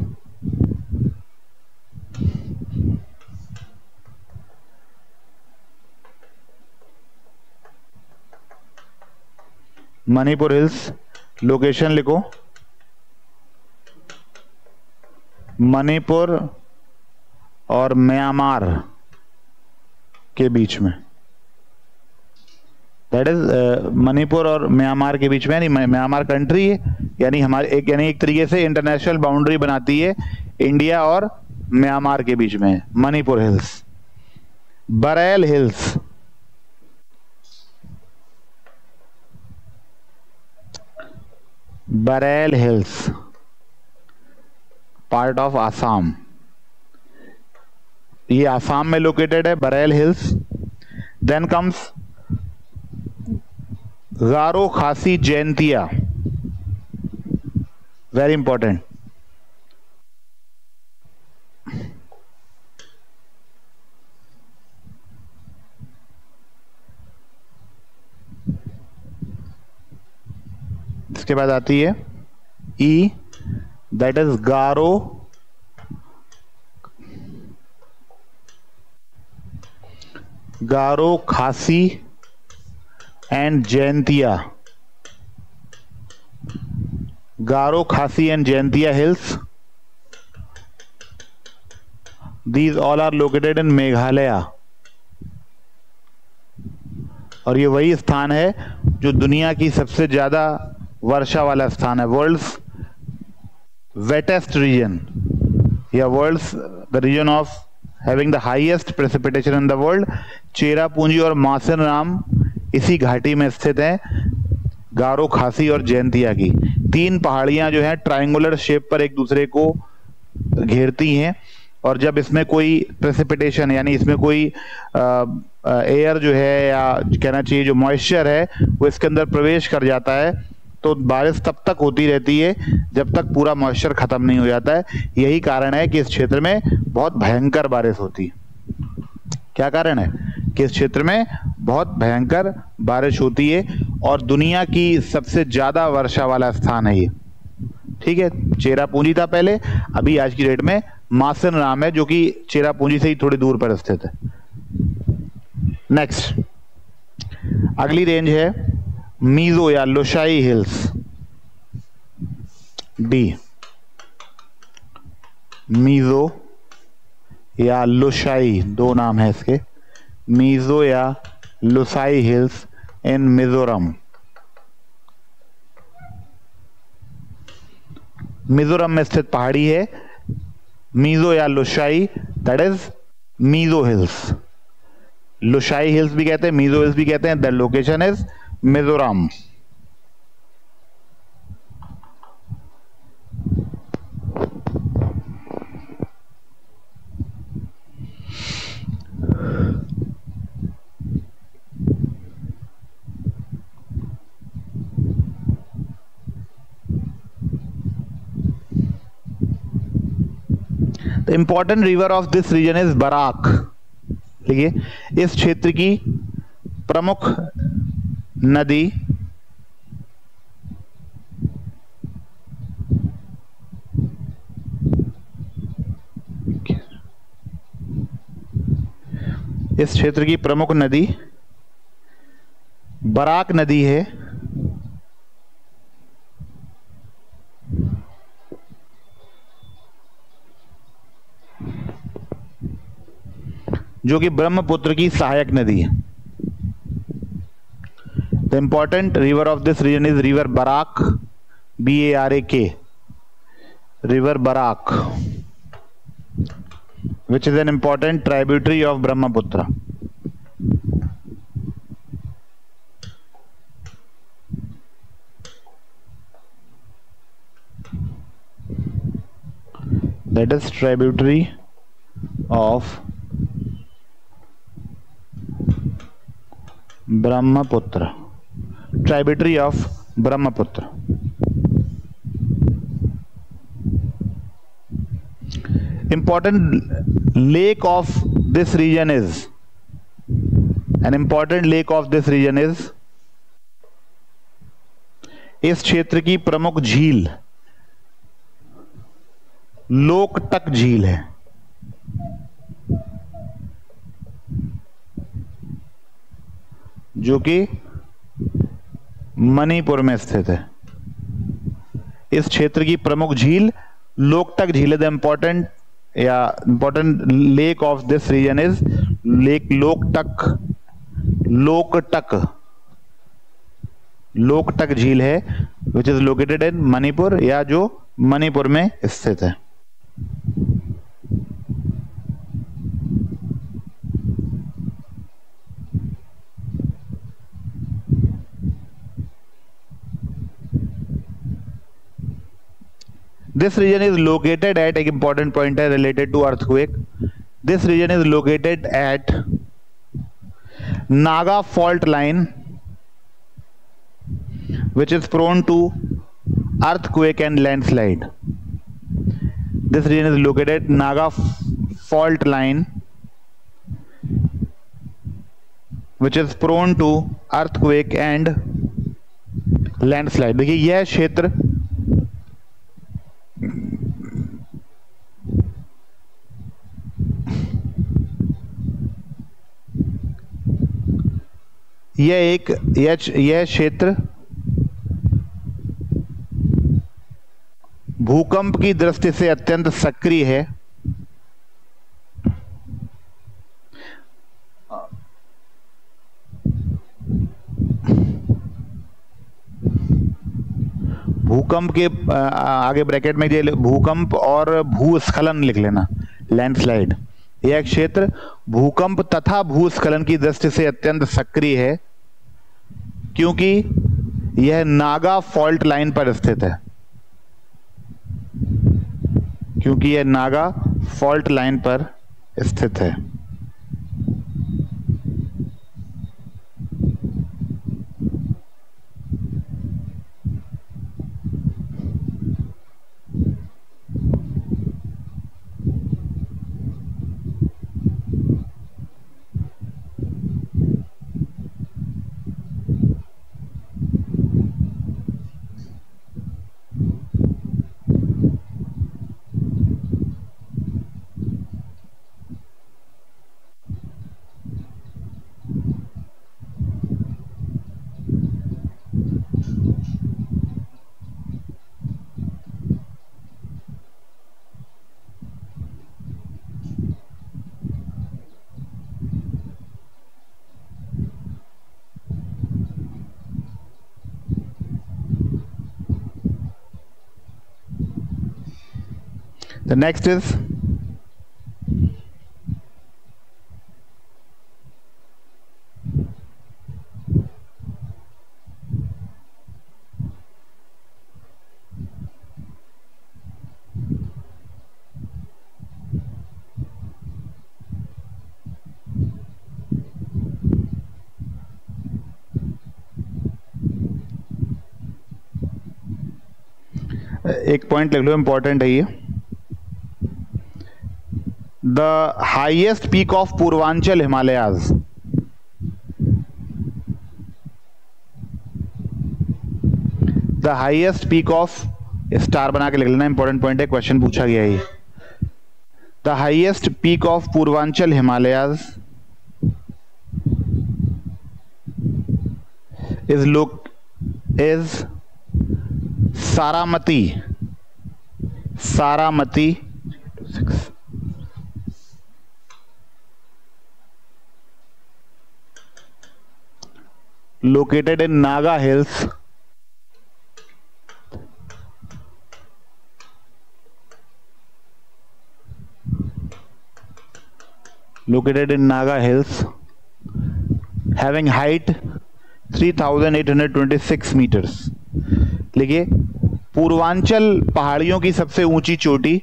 Manipur hills location लिखो, मणिपुर और म्यांमार के बीच में, दैट इज मणिपुर और म्यांमार के बीच में, यानी म्यांमार कंट्री है, यानी हमारे एक, यानी एक तरीके से इंटरनेशनल बाउंड्री बनाती है इंडिया और म्यांमार के बीच में Manipur hills. Barail hills, Barail hills part of Assam, ये आसाम में लोकेटेड है बरेल हिल्स। देन कम्स गारो खासी जैंतिया, वेरी इंपॉर्टेंट। इसके बाद आती है ई, दैट इज गारो, गारो, खासी एंड जैंतिया, गारो, खासी and Jaintia hills, these all are located in Meghalaya. और ये वही स्थान है जो दुनिया की सबसे ज्यादा वर्षा वाला स्थान है, वर्ल्ड्स वेटेस्ट रीजन, या world's the region of having the highest precipitation in the world. Cherrapunji और मासेराम इसी घाटी में स्थित है, गारो, खासी और जैंतिया की। 3 पहाड़ियां जो हैं ट्रायंगुलर शेप पर एक दूसरे को घेरती हैं, और जब इसमें कोई प्रेसिपिटेशन यानी इसमें कोई एयर जो है, या कहना चाहिए जो मॉइस्चर है, वो इसके अंदर प्रवेश कर जाता है, तो बारिश तब तक होती रहती है जब तक पूरा मॉइस्चर खत्म नहीं हो जाता है। यही कारण है कि इस क्षेत्र में बहुत भयंकर बारिश होती है। क्या कारण है कि इस क्षेत्र में बहुत भयंकर बारिश होती है, और दुनिया की सबसे ज्यादा वर्षा वाला स्थान है ये। ठीक है, चेरापूंजी था पहले, अभी आज की डेट में मासेराम है, जो कि चेरापूंजी से ही थोड़ी दूर पर स्थित है। नेक्स्ट, अगली रेंज है मीजो या लोशाई हिल्स, डी, मीजो या लोशाई, 2 नाम है इसके, मीजो या लोसाई हिल्स इन मिजोरम। मिजोरम में स्थित पहाड़ी है मीजो या Lushai, that is Mizo hills. Lushai hills भी कहते हैं, मीजो हिल्स भी कहते हैं। The location is Mizoram. The important river of this region is Barak. देखिए, इस क्षेत्र की प्रमुख नदी बराक नदी है, जो कि ब्रह्मपुत्र की सहायक नदी है। The important river of this region is river Barak, BARAK, river Barak, which is an important tributary of Brahmaputra. That is tributary of Brahmaputra, tributary of Brahmaputra. Important lake of this region is, an important lake of this region is, इस क्षेत्र की प्रमुख झील लोकटक झील है, जो कि मणिपुर में स्थित है। इस क्षेत्र की प्रमुख झील लोकटक झील है। The important lake of this region is lake Loktak झील है, which is located in Manipur, या जो मणिपुर में स्थित है। This region is located at, एक important point है related to earthquake. This region is located at Naga fault line, which is prone to earthquake and landslide. This region is located at Naga fault line, which is prone to earthquake and landslide. देखिए यह क्षेत्र यह क्षेत्र भूकंप की दृष्टि से अत्यंत सक्रिय है। भूकंप के आगे ब्रैकेट में ये भूकंप और भूस्खलन लिख लेना, लैंडस्लाइड। यह क्षेत्र भूकंप तथा भूस्खलन की दृष्टि से अत्यंत सक्रिय है क्योंकि यह नागा फॉल्ट लाइन पर स्थित है, क्योंकि यह नागा फॉल्ट लाइन पर स्थित है। The next is एक पॉइंट लिख लो, इंपॉर्टेंट है ये। The highest peak of Purvanchal Himalayas, the highest peak of, star बना के लिख लेना, इंपॉर्टेंट पॉइंट है, क्वेश्चन पूछा गया है। The highest peak of Purvanchal Himalayas is Saramati, Saramati located in Naga Hills, located in Naga Hills, having height 3826 meters। देखिए पूर्वांचल पहाड़ियों की सबसे ऊंची चोटी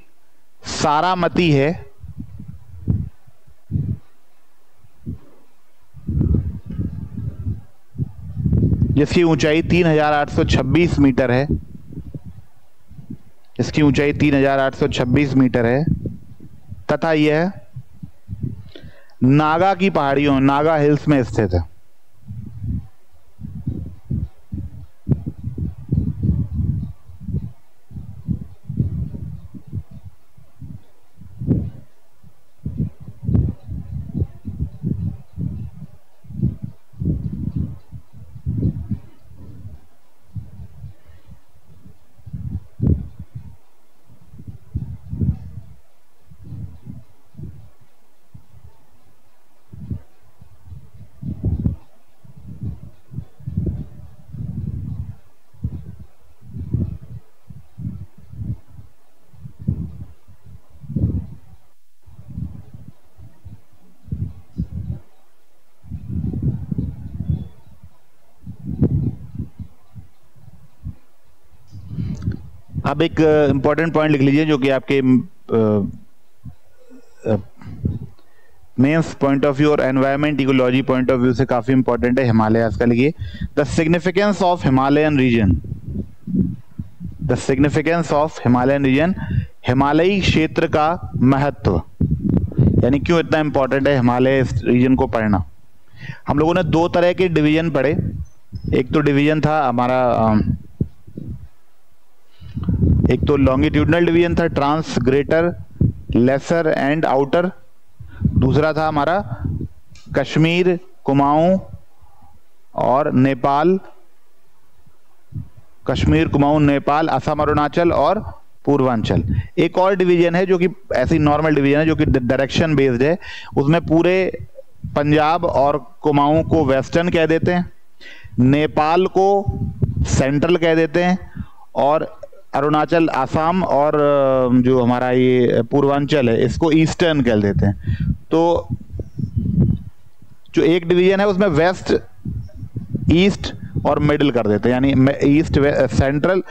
सारामती है, जिसकी ऊंचाई 3826 मीटर है, इसकी ऊंचाई 3826 मीटर है तथा यह नागा की पहाड़ियों, नागा हिल्स में स्थित है। अब एक इंपॉर्टेंट पॉइंट लिख लीजिए जो कि आपके मेंस पॉइंट ऑफ व्यू और environment ecology point of view से काफी इंपॉर्टेंट है। हिमालयास का लिखिए, the significance of Himalayan region, the significance of Himalayan region, हिमालयी क्षेत्र का महत्व, यानी क्यों इतना इंपॉर्टेंट है हिमालय रीजन को पढ़ना। हम लोगों ने दो तरह के डिवीजन पढ़े, एक तो डिवीजन था हमारा, एक तो लॉन्गिट्यूडनल डिवीजन था, trans, greater, lesser and outer. दूसरा था हमारा कश्मीर, कुमाऊं और नेपाल, कश्मीर, कुमाऊं, नेपाल, असम, अरुणाचल और पूर्वांचल। एक और डिवीजन है जो कि ऐसी नॉर्मल डिवीजन है जो कि डायरेक्शन बेस्ड है, उसमें पूरे पंजाब और कुमाऊं को वेस्टर्न कह देते हैं, नेपाल को सेंट्रल कह देते हैं, और अरुणाचल, असम और जो हमारा ये पूर्वांचल है इसको ईस्टर्न कह देते हैं। तो जो एक डिवीजन है उसमें वेस्ट, ईस्ट और मिडिल कर देते हैं, यानी ईस्ट, सेंट्रल,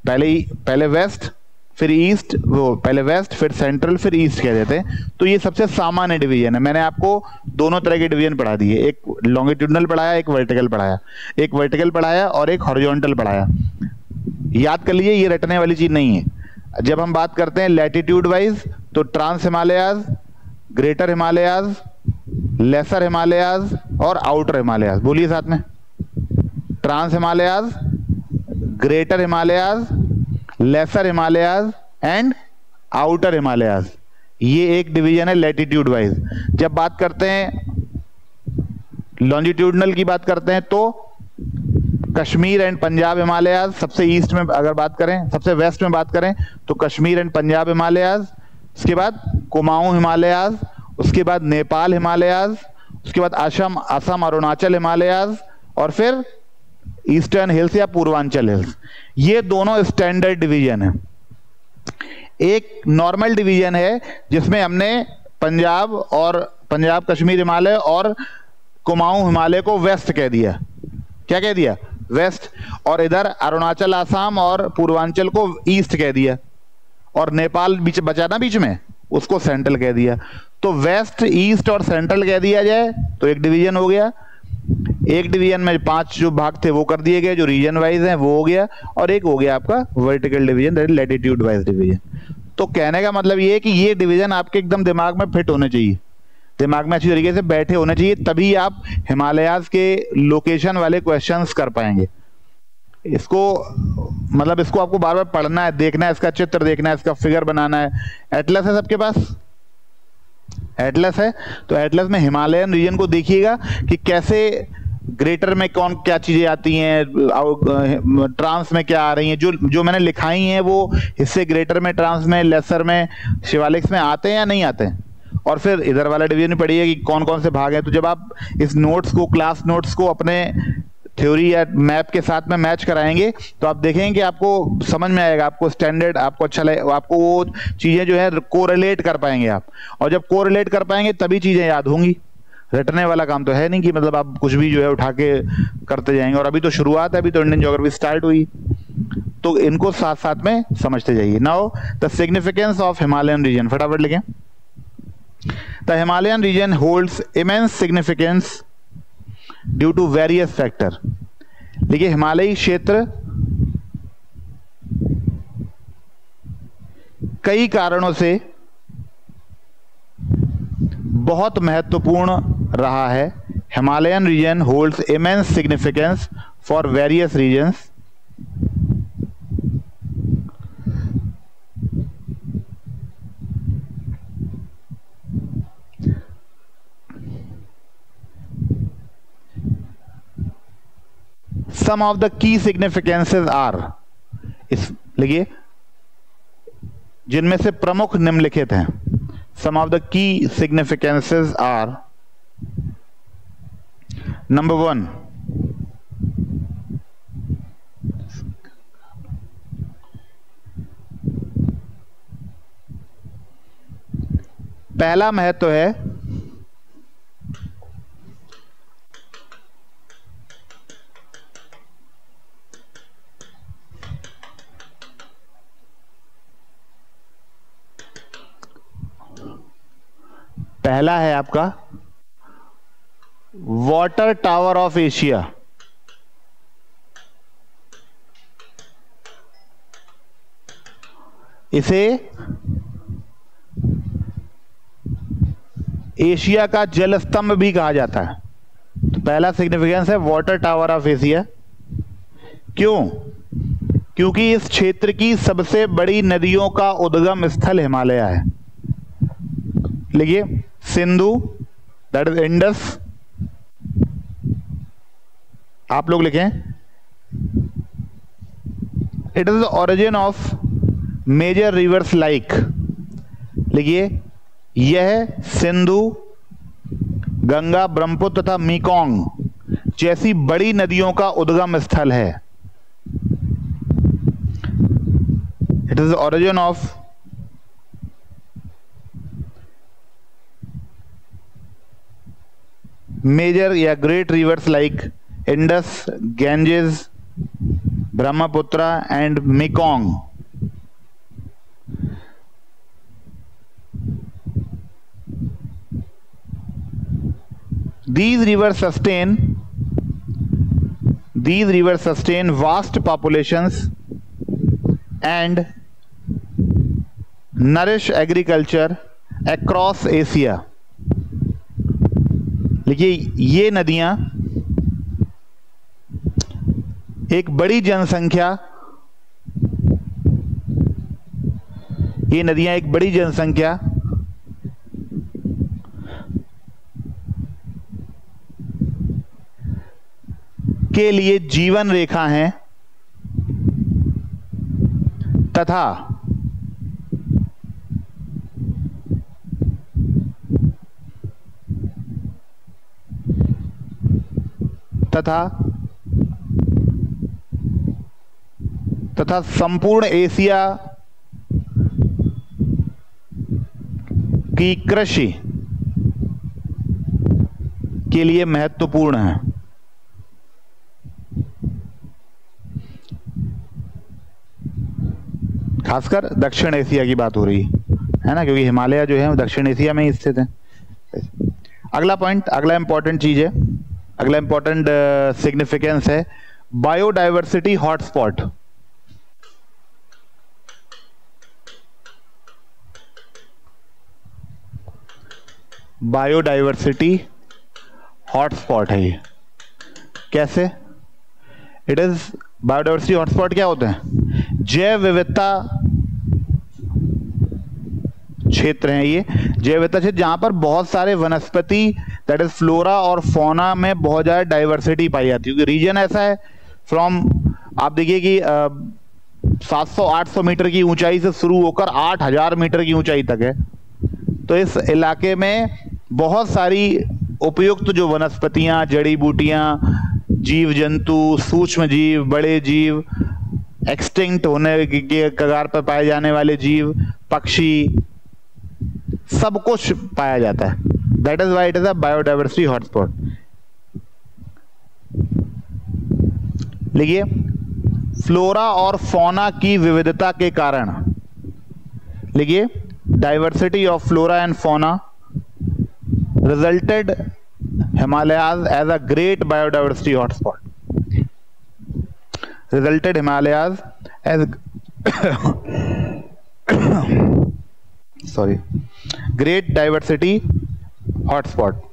पहले वेस्ट फिर ईस्ट, वो पहले वेस्ट फिर सेंट्रल फिर ईस्ट कह देते हैं। तो ये सबसे सामान्य डिवीजन है। मैंने आपको दोनों तरह के डिवीजन पढ़ा दिए, एक लॉन्गिट्यूडनल पढ़ाया, एक वर्टिकल पढ़ाया, एक वर्टिकल पढ़ाया और एक हॉरिजॉन्टल पढ़ाया। याद कर लीजिए, ये रटने वाली चीज नहीं है। जब हम बात करते हैं लैटिट्यूड वाइज तो trans Himalayas, greater Himalayas, lesser Himalayas और आउटर हिमालयाज। बोलिए साथ में, trans Himalayas, greater Himalayas, lesser Himalayas and outer Himalayas. ये एक डिवीजन है लैटिट्यूड वाइज। जब बात करते हैं लॉन्जिट्यूडनल की बात करते हैं तो कश्मीर एंड पंजाब हिमालयाज, सबसे ईस्ट में अगर बात करें, सबसे वेस्ट में बात करें तो कश्मीर एंड पंजाब हिमालयाज, उसके बाद कुमाऊं हिमालयाज, उसके बाद नेपाल हिमालयाज, उसके बाद असम अरुणाचल हिमालयाज और फिर ईस्टर्न हिल्स या पूर्वांचल हिल्स। ये दोनों स्टैंडर्ड डिवीजन है। एक नॉर्मल डिवीजन है जिसमें हमने पंजाब कश्मीर हिमालय और कुमाऊं हिमालय को वेस्ट कह दिया। क्या कह दिया? वेस्ट। और इधर अरुणाचल, असम और पूर्वांचल को ईस्ट कह दिया, और नेपाल बीच बचा ना बीच में, उसको सेंट्रल कह दिया। तो वेस्ट, ईस्ट और सेंट्रल कह दिया जाए तो एक डिवीजन हो गया। एक डिवीजन में 5 जो भाग थे वो कर दिए गए, जो रीजन वाइज हैं वो हो गया, और एक हो गया आपका vertical division, latitude wise division. तो कहने का मतलब ये है कि ये डिवीजन आपके एकदम दिमाग में फिट होने चाहिए, दिमाग में अच्छी तरीके से बैठे होने चाहिए, तभी आप हिमालयाज के लोकेशन वाले क्वेश्चंस कर पाएंगे। इसको मतलब इसको आपको बार बार पढ़ना है, देखना है, इसका चित्र देखना है, इसका फिगर बनाना है। एटलस है सबके पास? एटलस है तो एटलस में हिमालयन रीजन को देखिएगा कि कैसे ग्रेटर में कौन क्या चीजें आती हैं, ट्रांस में क्या आ रही हैं। जो मैंने लिखाई हैं वो हिस्से ग्रेटर में, ट्रांस में, लेसर में, शिवालिक्स में आते हैं या नहीं आते हैं। और फिर इधर वाला डिवीजन पढ़िए कि कौन कौन से भाग हैं। तो जब आप इस नोट्स को, क्लास नोट्स को अपने थ्योरी या मैप के साथ में मैच कराएंगे तो आप देखेंगे कि आपको समझ में आएगा, आपको स्टैंडर्ड, आपको अच्छा लगेगा, आपको वो चीजें जो है कोरिलेट कर पाएंगे आप। और जब कोरिलेट कर पाएंगे तभी चीजें याद होंगी। रटने वाला काम तो है नहीं कि मतलब आप कुछ भी जो है उठा के करते जाएंगे। और अभी तो शुरुआत है, अभी तो इंडियन ज्योग्राफी स्टार्ट हुई, तो इनको साथ साथ में समझते जाइए। Now the significance of Himalayan region, फटाफट लिखें। The Himalayan region holds immense significance due to various factor. देखिए, हिमालयी क्षेत्र कई कारणों से बहुत महत्वपूर्ण रहा है। Himalayan region holds immense significance for various regions. Some of the key significances are, इस लिखिए, जिनमें से प्रमुख निम्नलिखित हैं। Some of the key significances are, number 1, पहला महत्व है पहला है आपका वाटर टावर ऑफ एशिया। इसे एशिया का जल स्तंभ भी कहा जाता है। तो पहला सिग्निफिकेंस है वाटर टावर ऑफ एशिया। क्यों? क्योंकि इस क्षेत्र की सबसे बड़ी नदियों का उद्गम स्थल हिमालय है। लिखिए, सिंधु, दैट इज इंडस, आप लोग लिखें, it is the origin of major rivers like. लिखिए, यह सिंधु, गंगा, ब्रह्मपुत्र तथा मेकोंग जैसी बड़ी नदियों का उद्गम स्थल है। It is the origin of major या great rivers like Indus, Ganges, Brahmaputra and Mekong. These rivers sustain vast populations and nourish agriculture across Asia। देखिए, ये नदियां एक बड़ी जनसंख्या के लिए जीवन रेखा हैं तथा संपूर्ण एशिया की कृषि के लिए महत्वपूर्ण है। खासकर दक्षिण एशिया की बात हो रही है ना, क्योंकि हिमालय जो है वो दक्षिण एशिया में ही स्थित है। अगला पॉइंट, अगला इंपॉर्टेंट चीज है, अगला इंपॉर्टेंट सिग्निफिकेंस है बायोडायवर्सिटी हॉटस्पॉट। बायोडायवर्सिटी हॉटस्पॉट है ये। कैसे? इट इज बायोडायवर्सिटी हॉटस्पॉट क्या होते हैं? जैव विविधता क्षेत्र हैं ये, जैव विविधता क्षेत्र जहां पर बहुत सारे वनस्पति, दैट इज फ्लोरा और फौना में बहुत ज्यादा डाइवर्सिटी पाई जाती है। क्योंकि रीजन ऐसा है, फ्रॉम आप देखिए कि 700-800 मीटर की ऊंचाई से शुरू होकर 8000 मीटर की ऊंचाई तक है। तो इस इलाके में बहुत सारी उपयुक्त जो वनस्पतियां, जड़ी बूटियां, जीव जंतु, सूक्ष्म जीव, बड़े जीव, एक्सटिंक्ट होने के कगार पर पाए जाने वाले जीव, पक्षी, सब कुछ पाया जाता है। That is why it is a biodiversity hotspot. लिखिए, फ्लोरा और फौना की विविधता के कारण, लिखिए, diversity of flora and fauna resulted Himalayas as a great biodiversity hotspot. Resulted Himalayas as great diversity hotspot.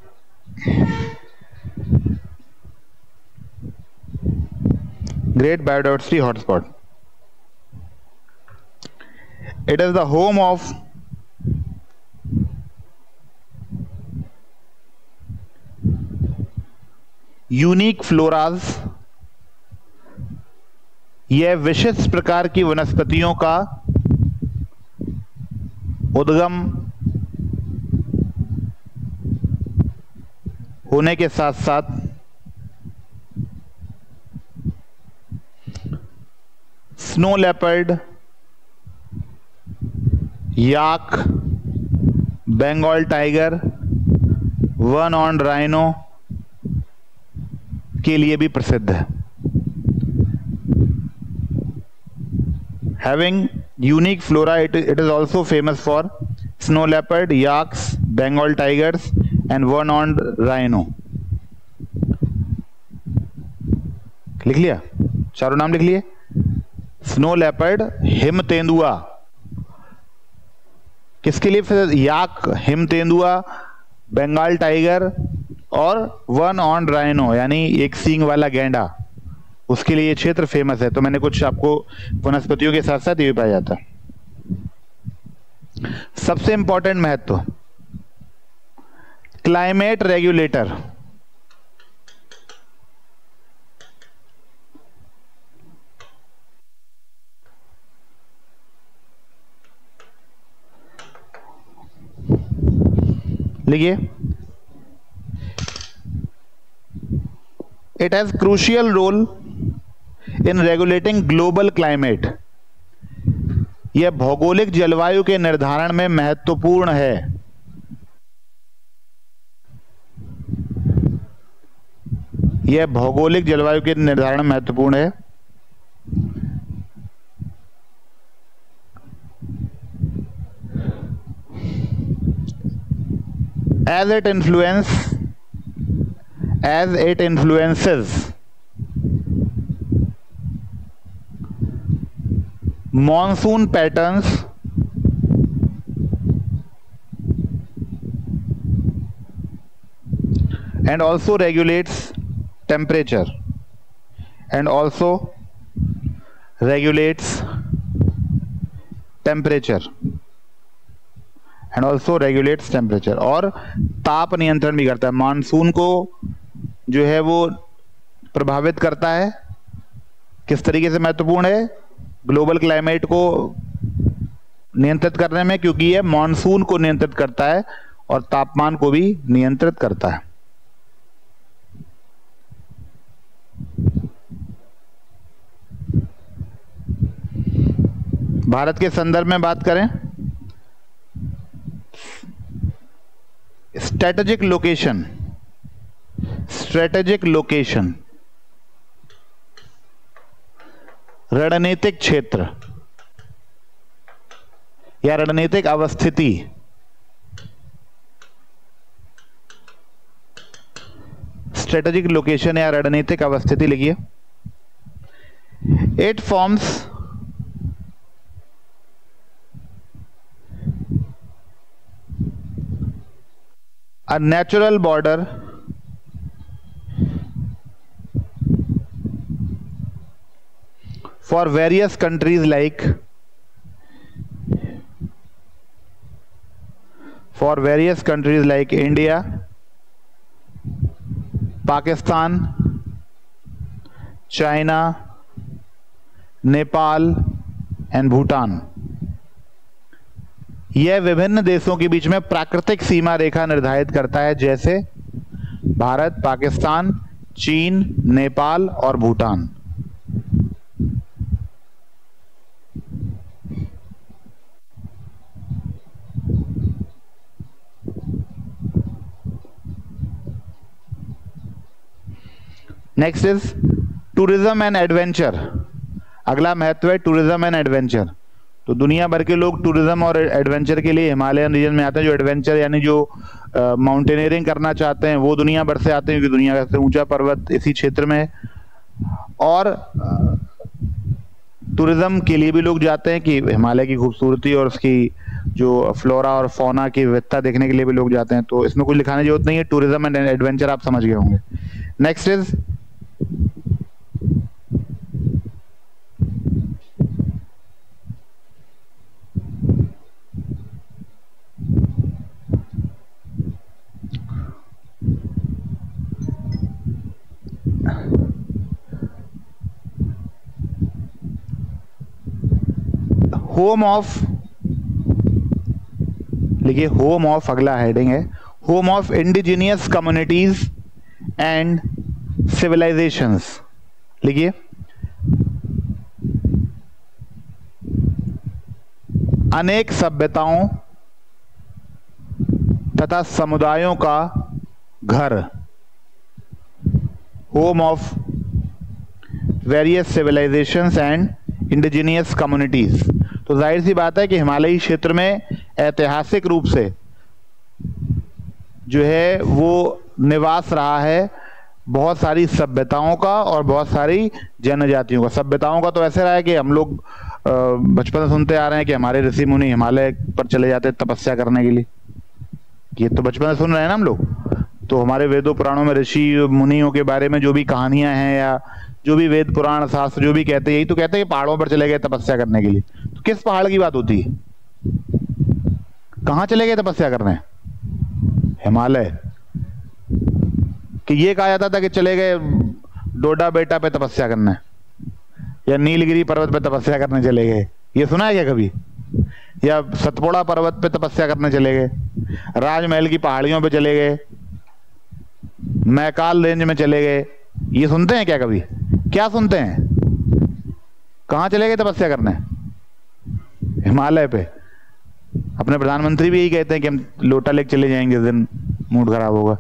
Great biodiversity hotspot. It is the home of unique floras. यह विशिष्ट प्रकार की वनस्पतियों का उद्गम होने के साथ साथ snow leopard, yak, Bengal tiger, one horn rhino के लिए भी प्रसिद्ध है। Having unique flora, it is also famous for snow leopard, yaks, Bengal tigers and one-horned rhino. लिख लिया? चारों नाम लिख लिए? स्नो लेपर्ड, हिम तेंदुआ, किसके लिए? याक, हिम तेंदुआ, बंगाल टाइगर और वन ऑन राइनो यानी एक सींग वाला गैंडा, उसके लिए ये क्षेत्र फेमस है। तो मैंने कुछ आपको वनस्पतियों के साथ साथ ये भी पाया जाता है। सबसे इंपॉर्टेंट महत्व, क्लाइमेट रेगुलेटर। लिखिए, it has crucial role in regulating global climate. यह भौगोलिक जलवायु के निर्धारण में महत्वपूर्ण है। यह भौगोलिक जलवायु के निर्धारण में महत्वपूर्ण है। as it influences monsoon patterns and also regulates temperature and also regulates temperature and also regulates temperature, और ताप नियंत्रण भी करता है। मानसून को जो है वो प्रभावित करता है। किस तरीके से महत्वपूर्ण है? ग्लोबल क्लाइमेट को नियंत्रित करने में, क्योंकि यह मानसून को नियंत्रित करता है और तापमान को भी नियंत्रित करता है। भारत के संदर्भ में बात करें, स्ट्रेटेजिक लोकेशन, रणनीतिक क्षेत्र या रणनीतिक अवस्थिति। स्ट्रेटेजिक लोकेशन या रणनीतिक अवस्थिति लिखिए। It forms a natural border for various countries like India, Pakistan, China, Nepal and Bhutan। यह विभिन्न देशों के बीच में प्राकृतिक सीमा रेखा निर्धारित करता है, जैसे भारत, पाकिस्तान, चीन, नेपाल और Bhutan. Next is tourism and adventure. अगला महत्व है टूरिज्म एंड एडवेंचर। तो दुनिया भर के लोग टूरिज्म और एडवेंचर के लिए हिमालयन रीजन में आते हैं। जो एडवेंचर यानी जो माउंटेनियरिंग करना चाहते हैं वो दुनिया भर से आते हैं, क्योंकि दुनिया का सबसे ऊंचा पर्वत इसी क्षेत्र में है। और टूरिज्म के लिए भी लोग जाते हैं कि हिमालय की खूबसूरती और उसकी जो फ्लोरा और फौना की विविधता देखने के लिए भी लोग जाते हैं। तो इसमें कुछ लिखाने की जरूरत नहीं है, टूरिज्म एंड एडवेंचर आप समझ गए होंगे। नेक्स्ट इज होम ऑफ, लिखिए होम ऑफ, अगला हेडिंग है home of indigenous communities and civilizations. लिखिए अनेक सभ्यताओं तथा समुदायों का घर, home of various civilizations and indigenous communities. तो जाहिर सी बात है कि हिमालयी क्षेत्र में ऐतिहासिक रूप से जो है वो निवास रहा है बहुत सारी सभ्यताओं का और बहुत सारी जनजातियों का। सभ्यताओं का तो ऐसे रहा है कि हम लोग बचपन से सुनते आ रहे हैं कि हमारे ऋषि मुनि हिमालय पर चले जाते तपस्या करने के लिए। ये तो बचपन से सुन रहे हैं ना हम लोग। तो हमारे वेदों पुराणों में ऋषि मुनियों के बारे में जो भी कहानियां हैं या जो भी वेद पुराण शास्त्र जो भी कहते हैं, यही तो कहते हैं कि पहाड़ों पर चले गए तपस्या करने के लिए। तो किस पहाड़ की बात होती है? कहां चले गए तपस्या करने? हिमालय। कि ये कहा जाता था कि चले गए डोडा बेटा पे तपस्या करने या नीलगिरी पर्वत पे तपस्या करने चले गए, ये सुना है क्या कभी? या सतपुड़ा पर्वत पे तपस्या करने चले गए, राजमहल की पहाड़ियों पे चले गए, मैकाल रेंज में चले गए, ये सुनते हैं क्या कभी? क्या सुनते हैं? कहां चले गए तपस्या करने? हिमालय पे। अपने प्रधानमंत्री भी यही कहते हैं कि हम लोटा लेक चले जाएंगे, इस दिन मूड खराब होगा,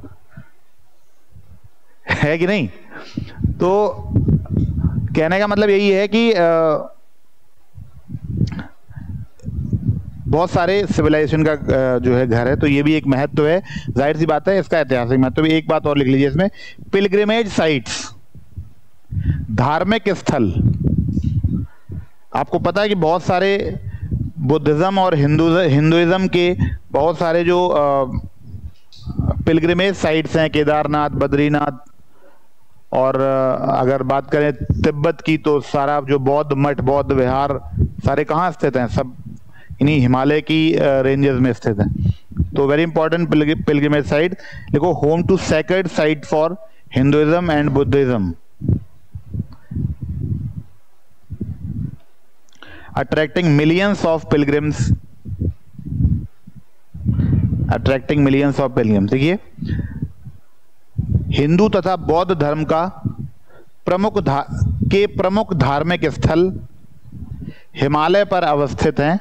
है कि नहीं? तो कहने का मतलब यही है कि बहुत सारे सिविलाइजेशन का जो है घर है, तो ये भी एक महत्व है, जाहिर सी बात है इसका ऐतिहासिक महत्व भी। एक बात और लिख लीजिए इसमें, पिलग्रिमेज साइट्स, धार्मिक स्थल। आपको पता है कि बहुत सारे बुद्धिज्म और हिंदुइज्म के बहुत सारे जो पिलग्रिमेज साइट्स हैं, केदारनाथ, बद्रीनाथ, और अगर बात करें तिब्बत की तो सारा जो बौद्ध मठ, बौद्ध विहार सारे कहाँ स्थित हैं? सब इन्हीं हिमालय की रेंजेस में स्थित हैं। तो वेरी इंपॉर्टेंट पिलग्रिमेज साइट देखो, home to sacred site for Hinduism and Buddhism, attracting millions of pilgrims, attracting millions of pilgrims। देखिए, हिंदू तथा बौद्ध धर्म का प्रमुख धार्मिक स्थल हिमालय पर अवस्थित हैं,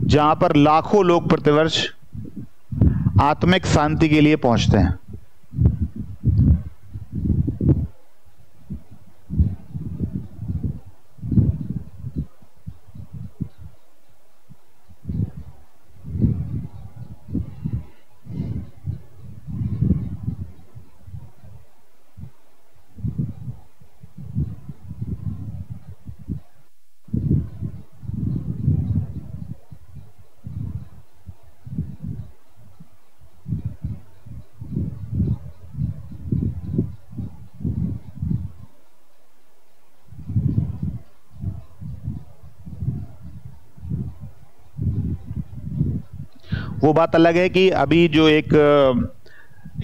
जहां पर लाखों लोग प्रतिवर्ष आत्मिक शांति के लिए पहुंचते हैं। वो बात अलग है कि अभी जो एक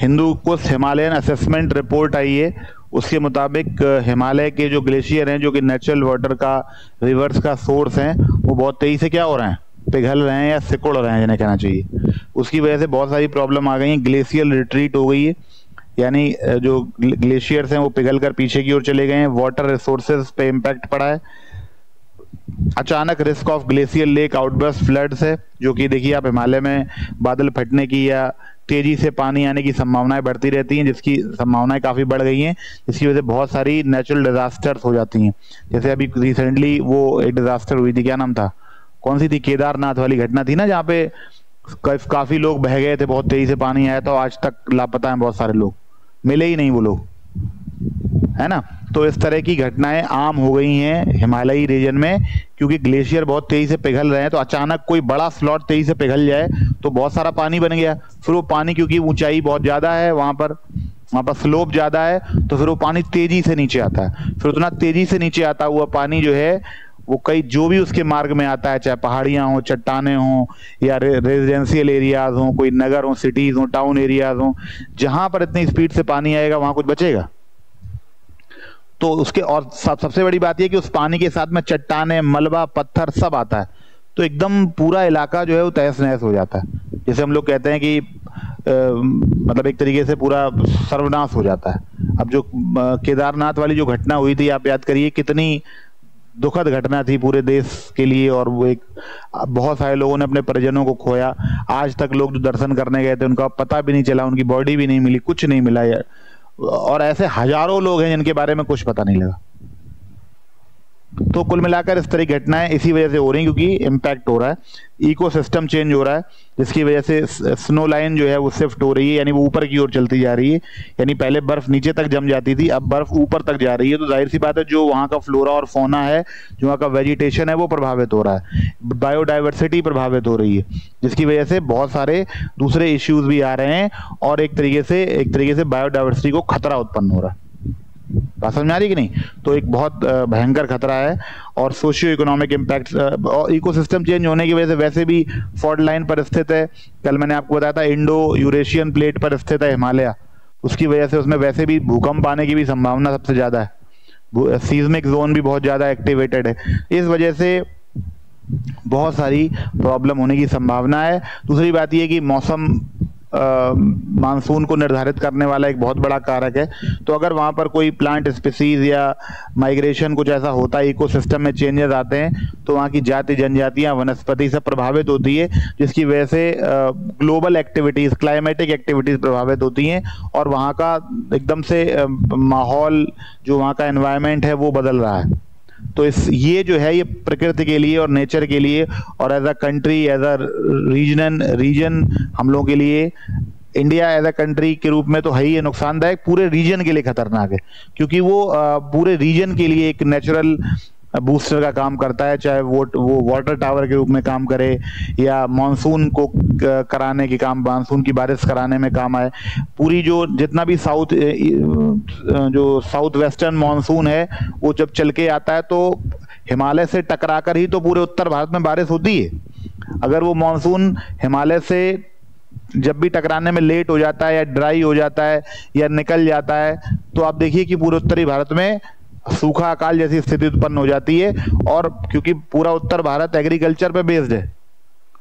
Hindu Kush Himalayan assessment report आई है, उसके मुताबिक हिमालय के जो ग्लेशियर हैं, जो कि नेचुरल वाटर का, रिवर्स का सोर्स हैं, वो बहुत तेजी से क्या हो रहे हैं? पिघल रहे हैं या सिकुड़ रहे हैं जिन्हें कहना चाहिए। उसकी वजह से बहुत सारी प्रॉब्लम आ गई हैं। ग्लेशियल रिट्रीट हो गई है, यानी जो ग्लेशियर्स हैं वो पिघल कर पीछे की ओर चले गए हैं। वाटर रिसोर्सेज पे इम्पैक्ट पड़ा है। अचानक risk of glacier lake outburst floods है, जो कि देखिए आप हिमालय में बादल फटने की या तेजी से पानी आने की संभावनाएं बढ़ती रहती हैं, जिसकी संभावनाएं काफी बढ़ गई हैं, जिसकी वजह से बहुत सारी नेचुरल डिजास्टर्स हो जाती हैं। जैसे अभी रिसेंटली वो एक डिजास्टर हुई थी, क्या नाम था, कौन सी थी, केदारनाथ वाली घटना थी ना, जहाँ पे काफी लोग बह गए थे, बहुत तेजी से पानी आया था, आज तक लापता हैं बहुत सारे लोग, मिले ही नहीं वो लोग, है ना। तो इस तरह की घटनाएं आम हो गई हैं हिमालयी रीजन में, क्योंकि ग्लेशियर बहुत तेजी से पिघल रहे हैं। तो अचानक कोई बड़ा स्लॉट तेजी से पिघल जाए तो बहुत सारा पानी बन गया, फिर वो पानी क्योंकि ऊंचाई बहुत ज्यादा है, वहां पर स्लोप ज्यादा है, तो फिर वो पानी तेजी से नीचे आता है। फिर उतना तेजी से नीचे आता हुआ पानी जो है वो कई जो भी उसके मार्ग में आता है, चाहे पहाड़ियां हो, चट्टाने हो, या रेजिडेंशियल एरियाज हो, कोई नगर हो, सिटीज हो, टाउन एरियाज हो, जहां पर इतनी स्पीड से पानी आएगा वहां कुछ बचेगा? तो उसके और सबसे बड़ी बात यह कि उस पानी के साथ में चट्टाने, मलबा, पत्थर सब आता है, तो एकदम पूरा इलाका जो है वो तहस नहस हो जाता है। जैसे हम लोग कहते हैं कि मतलब एक तरीके से पूरा सर्वनाश हो जाता है। अब जो केदारनाथ वाली जो घटना हुई थी, आप याद करिए कितनी दुखद घटना थी पूरे देश के लिए, और वो एक बहुत सारे लोगों ने अपने परिजनों को खोया। आज तक लोग जो दर्शन करने गए थे उनका पता भी नहीं चला, उनकी बॉडी भी नहीं मिली, कुछ नहीं मिला यार। और ऐसे हजारों लोग हैं जिनके बारे में कुछ पता नहीं लगा। तो कुल मिलाकर इस तरह की घटनाएं इसी वजह से हो रही हैं, क्योंकि इम्पैक्ट हो रहा है, इकोसिस्टम चेंज हो रहा है, जिसकी वजह से स्नो लाइन जो है वो शिफ्ट हो रही है, यानी वो ऊपर की ओर चलती जा रही है। यानी पहले बर्फ नीचे तक जम जाती थी, अब बर्फ ऊपर तक जा रही है। तो जाहिर सी बात है जो वहाँ का फ्लोरा और फौना है, जो वहाँ का वेजिटेशन है, वो प्रभावित हो रहा है। बायोडाइवर्सिटी प्रभावित हो रही है, जिसकी वजह से बहुत सारे दूसरे इश्यूज भी आ रहे हैं और एक तरीके से बायोडाइवर्सिटी को खतरा उत्पन्न हो रहा है। बात समझ में आ रही कि नहीं? तो एक बहुत भयंकर खतरा है। और सोशियो इकोनॉमिक इम्पैक्ट और इकोसिस्टम चेंज होने की वजह से वैसे भी फॉल्ट लाइन पर स्थित है। कल मैंने आपको बताया था इंडो यूरेशियन प्लेट पर स्थित है हिमालय, उसकी वजह से उसमें वैसे भी भूकंप आने की भी संभावना सबसे ज्यादा है। सीज्मिक जोन भी बहुत ज्यादा एक्टिवेटेड है, इस वजह से बहुत सारी प्रॉब्लम होने की संभावना है। दूसरी बात यह कि मौसम मानसून को निर्धारित करने वाला एक बहुत बड़ा कारक है। तो अगर वहां पर कोई प्लांट स्पीसीज या माइग्रेशन कुछ ऐसा होता है, इकोसिस्टम में चेंजेस आते हैं, तो वहां की जाति जनजातियां वनस्पति सब प्रभावित होती है, जिसकी वजह से ग्लोबल एक्टिविटीज, क्लाइमेटिक एक्टिविटीज प्रभावित होती हैं और वहां का एकदम से माहौल, जो वहां का एनवायरनमेंट है वो बदल रहा है। तो ये जो है ये प्रकृति के लिए और नेचर के लिए और as a country, as a region हम लोगों के लिए, इंडिया एज अ कंट्री के रूप में तो है ही नुकसानदायक, पूरे रीजन के लिए खतरनाक है, क्योंकि वो पूरे रीजन के लिए एक नेचुरल बूस्टर का काम करता है, चाहे वो वाटर टावर के रूप में काम करे या मानसून को कराने के काम, मानसून की बारिश कराने में काम आए। पूरी जो जितना भी साउथ वेस्टर्न मानसून है वो जब चल के आता है तो हिमालय से टकराकर ही तो पूरे उत्तर भारत में बारिश होती है। अगर वो मानसून हिमालय से जब भी टकराने में लेट हो जाता है या ड्राई हो जाता है या निकल जाता है, तो आप देखिए कि पूरे उत्तरी भारत में सूखा अकाल जैसी स्थिति उत्पन्न हो जाती है। और क्योंकि पूरा उत्तर भारत एग्रीकल्चर पे बेस्ड है,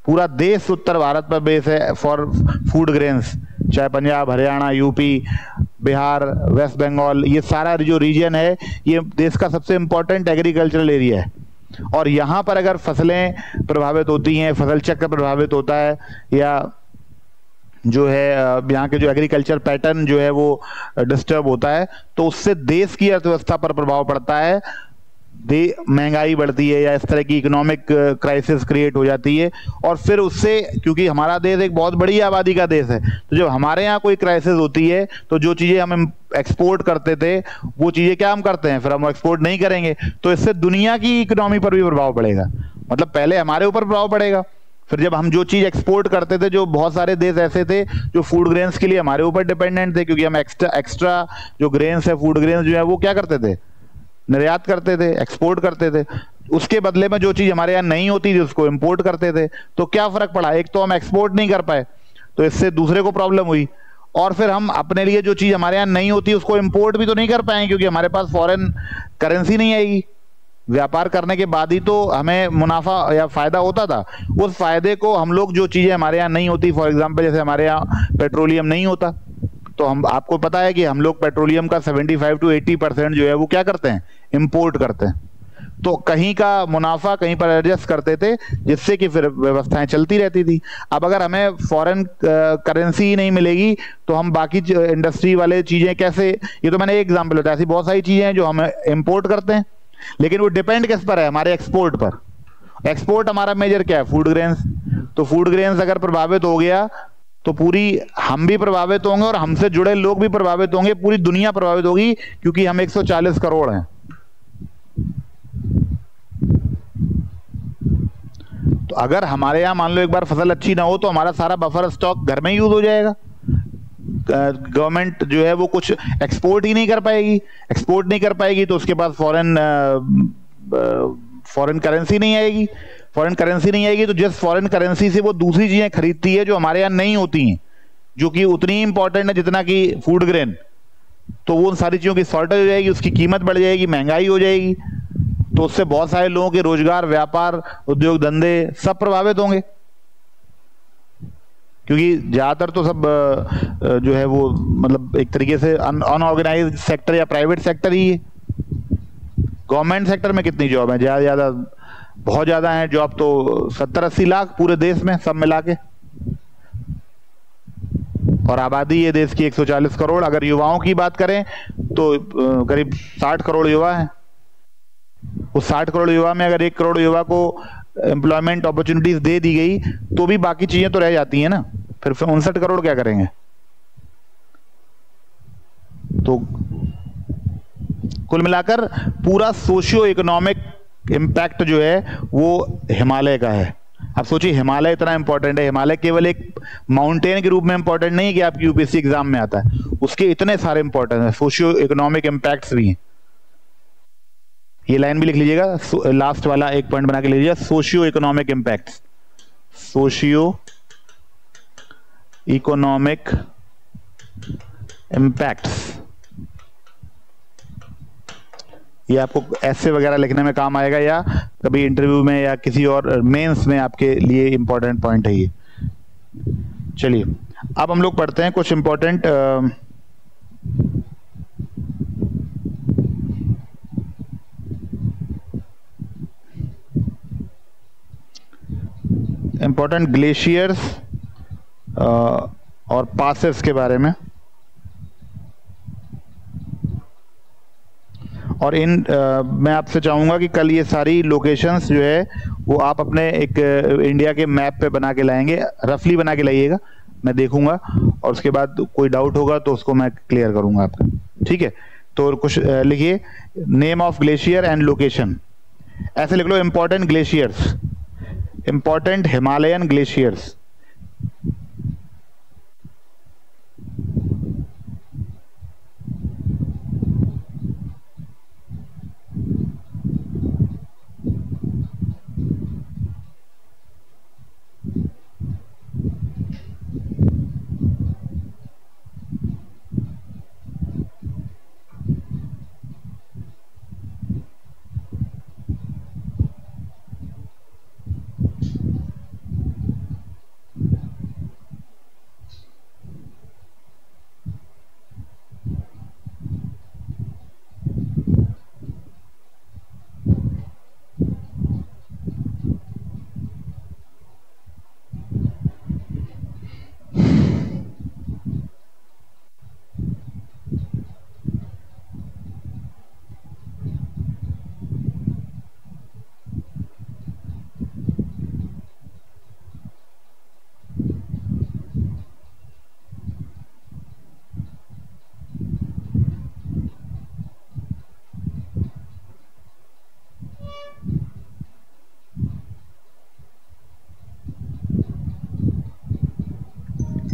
पूरा देश उत्तर भारत पर बेस है फॉर फूड ग्रेन्स, चाहे पंजाब, हरियाणा, यूपी, बिहार, वेस्ट बंगाल, ये सारा जो रीजन है ये देश का सबसे इंपॉर्टेंट एग्रीकल्चरल एरिया है। और यहाँ पर अगर फसलें प्रभावित होती हैं, फसल चक्र प्रभावित होता है, या जो है यहाँ के जो एग्रीकल्चर पैटर्न जो है वो डिस्टर्ब होता है, तो उससे देश की अर्थव्यवस्था पर प्रभाव पड़ता है, महंगाई बढ़ती है या इस तरह की इकोनॉमिक क्राइसिस क्रिएट हो जाती है। और फिर उससे, क्योंकि हमारा देश एक बहुत बड़ी आबादी का देश है, तो जब हमारे यहाँ कोई क्राइसिस होती है तो जो चीजें हम एक्सपोर्ट करते थे वो चीजें क्या हम करते हैं, फिर हम एक्सपोर्ट नहीं करेंगे, तो इससे दुनिया की इकोनॉमी पर भी प्रभाव पड़ेगा। मतलब पहले हमारे ऊपर प्रभाव पड़ेगा, फिर जब हम जो चीज एक्सपोर्ट करते थे, जो बहुत सारे देश ऐसे थे जो फूड ग्रेन्स के लिए हमारे ऊपर डिपेंडेंट थे, क्योंकि हम एक्स्ट्रा जो ग्रेन्स है, फूड ग्रेन्स जो है वो क्या करते थे, निर्यात करते थे, एक्सपोर्ट करते थे। उसके बदले में जो चीज हमारे यहाँ नहीं होती थी उसको इंपोर्ट करते थे। तो क्या फर्क पड़ा, एक तो हम एक्सपोर्ट नहीं कर पाए तो इससे दूसरे को प्रॉब्लम हुई, और फिर हम अपने लिए जो चीज हमारे यहाँ नहीं होती उसको इंपोर्ट भी तो नहीं कर पाएंगे, क्योंकि हमारे पास फॉरेन करेंसी नहीं आएगी। व्यापार करने के बाद ही तो हमें मुनाफा या फायदा होता था। उस फायदे को हम लोग, जो चीजें हमारे यहाँ नहीं होती, फॉर एग्जांपल जैसे हमारे यहाँ पेट्रोलियम नहीं होता, तो हम, आपको पता है कि हम लोग पेट्रोलियम का 75 to 80% जो है वो क्या करते हैं, इंपोर्ट करते हैं। तो कहीं का मुनाफा कहीं पर एडजस्ट करते थे, जिससे कि फिर व्यवस्थाएं चलती रहती थी। अब अगर हमें फॉरेन करेंसी ही नहीं मिलेगी तो हम बाकी इंडस्ट्री वाले चीजें कैसे, ये तो मैंने एक एग्जाम्पल बताया, ऐसी बहुत सारी चीजें हैं जो हम इंपोर्ट करते हैं, लेकिन वो डिपेंड किस पर है, हमारे एक्सपोर्ट पर। एक्सपोर्ट हमारा मेजर क्या है, फूड ग्रेन्स। तो फूड ग्रेन्स अगर प्रभावित हो गया तो पूरी हम भी प्रभावित होंगे और हमसे जुड़े लोग भी प्रभावित होंगे, पूरी दुनिया प्रभावित होगी, क्योंकि हम 140 करोड़ हैं। तो अगर हमारे यहां मान लो एक बार फसल अच्छी ना हो तो हमारा सारा बफर स्टॉक घर में यूज हो जाएगा। गवर्नमेंट जो है वो कुछ एक्सपोर्ट ही नहीं कर पाएगी, एक्सपोर्ट नहीं कर पाएगी तो उसके पास फॉरेन करेंसी नहीं आएगी, फॉरेन करेंसी नहीं आएगी तो जिस फॉरेन करेंसी से वो दूसरी चीजें खरीदती है जो हमारे यहाँ नहीं होती हैं, जो कि उतनी इंपॉर्टेंट है जितना कि फूड ग्रेन, तो वो उन सारी चीजों की शॉर्टेज हो जाएगी, उसकी कीमत बढ़ जाएगी, महंगाई हो जाएगी। तो उससे बहुत सारे लोगों के रोजगार, व्यापार, उद्योग धंधे सब प्रभावित होंगे, क्योंकि ज्यादातर तो सब जो है वो मतलब एक तरीके से अनऑर्गेनाइज्ड सेक्टर या प्राइवेट सेक्टर ही है। गवर्नमेंट सेक्टर में कितनी जॉब है, ज्यादा बहुत ज्यादा है जॉब, तो 70-80 लाख पूरे देश में सब मिला के, और आबादी ये देश की 140 करोड़। अगर युवाओं की बात करें तो करीब 60 करोड़ युवा हैं। उस 60 करोड़ युवा में अगर 1 करोड़ युवा को एम्प्लॉयमेंट अपॉर्चुनिटीज दे दी गई तो भी बाकी चीजें तो रह जाती हैं ना, फिर 59 करोड़ क्या करेंगे। तो कुल मिलाकर पूरा सोशियो इकोनॉमिक इम्पैक्ट जो है वो हिमालय का है। अब सोचिए हिमालय इतना इंपॉर्टेंट है, हिमालय केवल एक माउंटेन के रूप में इंपॉर्टेंट नहीं है कि आपकी यूपीएससी एग्जाम में आता है, उसके इतने सारे इंपॉर्टेंट है, सोशियो इकोनॉमिक इम्पैक्ट्स भी हैं। ये लाइन भी लिख लीजिएगा, लास्ट वाला एक पॉइंट बना के लीजिएगा, socio economic impacts, socio economic impacts. ये आपको ऐसे वगैरह लिखने में काम आएगा, या कभी इंटरव्यू में या किसी और मेंस में आपके लिए इंपॉर्टेंट पॉइंट है ये। चलिए अब हम लोग पढ़ते हैं कुछ इंपॉर्टेंट ग्लेशियर्स और पासेस के बारे में। और मैं आपसे चाहूंगा कि कल ये सारी लोकेशंस जो है वो आप अपने एक इंडिया के मैप पे बना के लाएंगे, रफली बना के लाइएगा, मैं देखूंगा और उसके बाद कोई डाउट होगा तो उसको मैं क्लियर करूंगा आपका, ठीक है। तो कुछ लिखिए, name of glacier and location, ऐसे लिख लो, important glaciers, important Himalayan glaciers.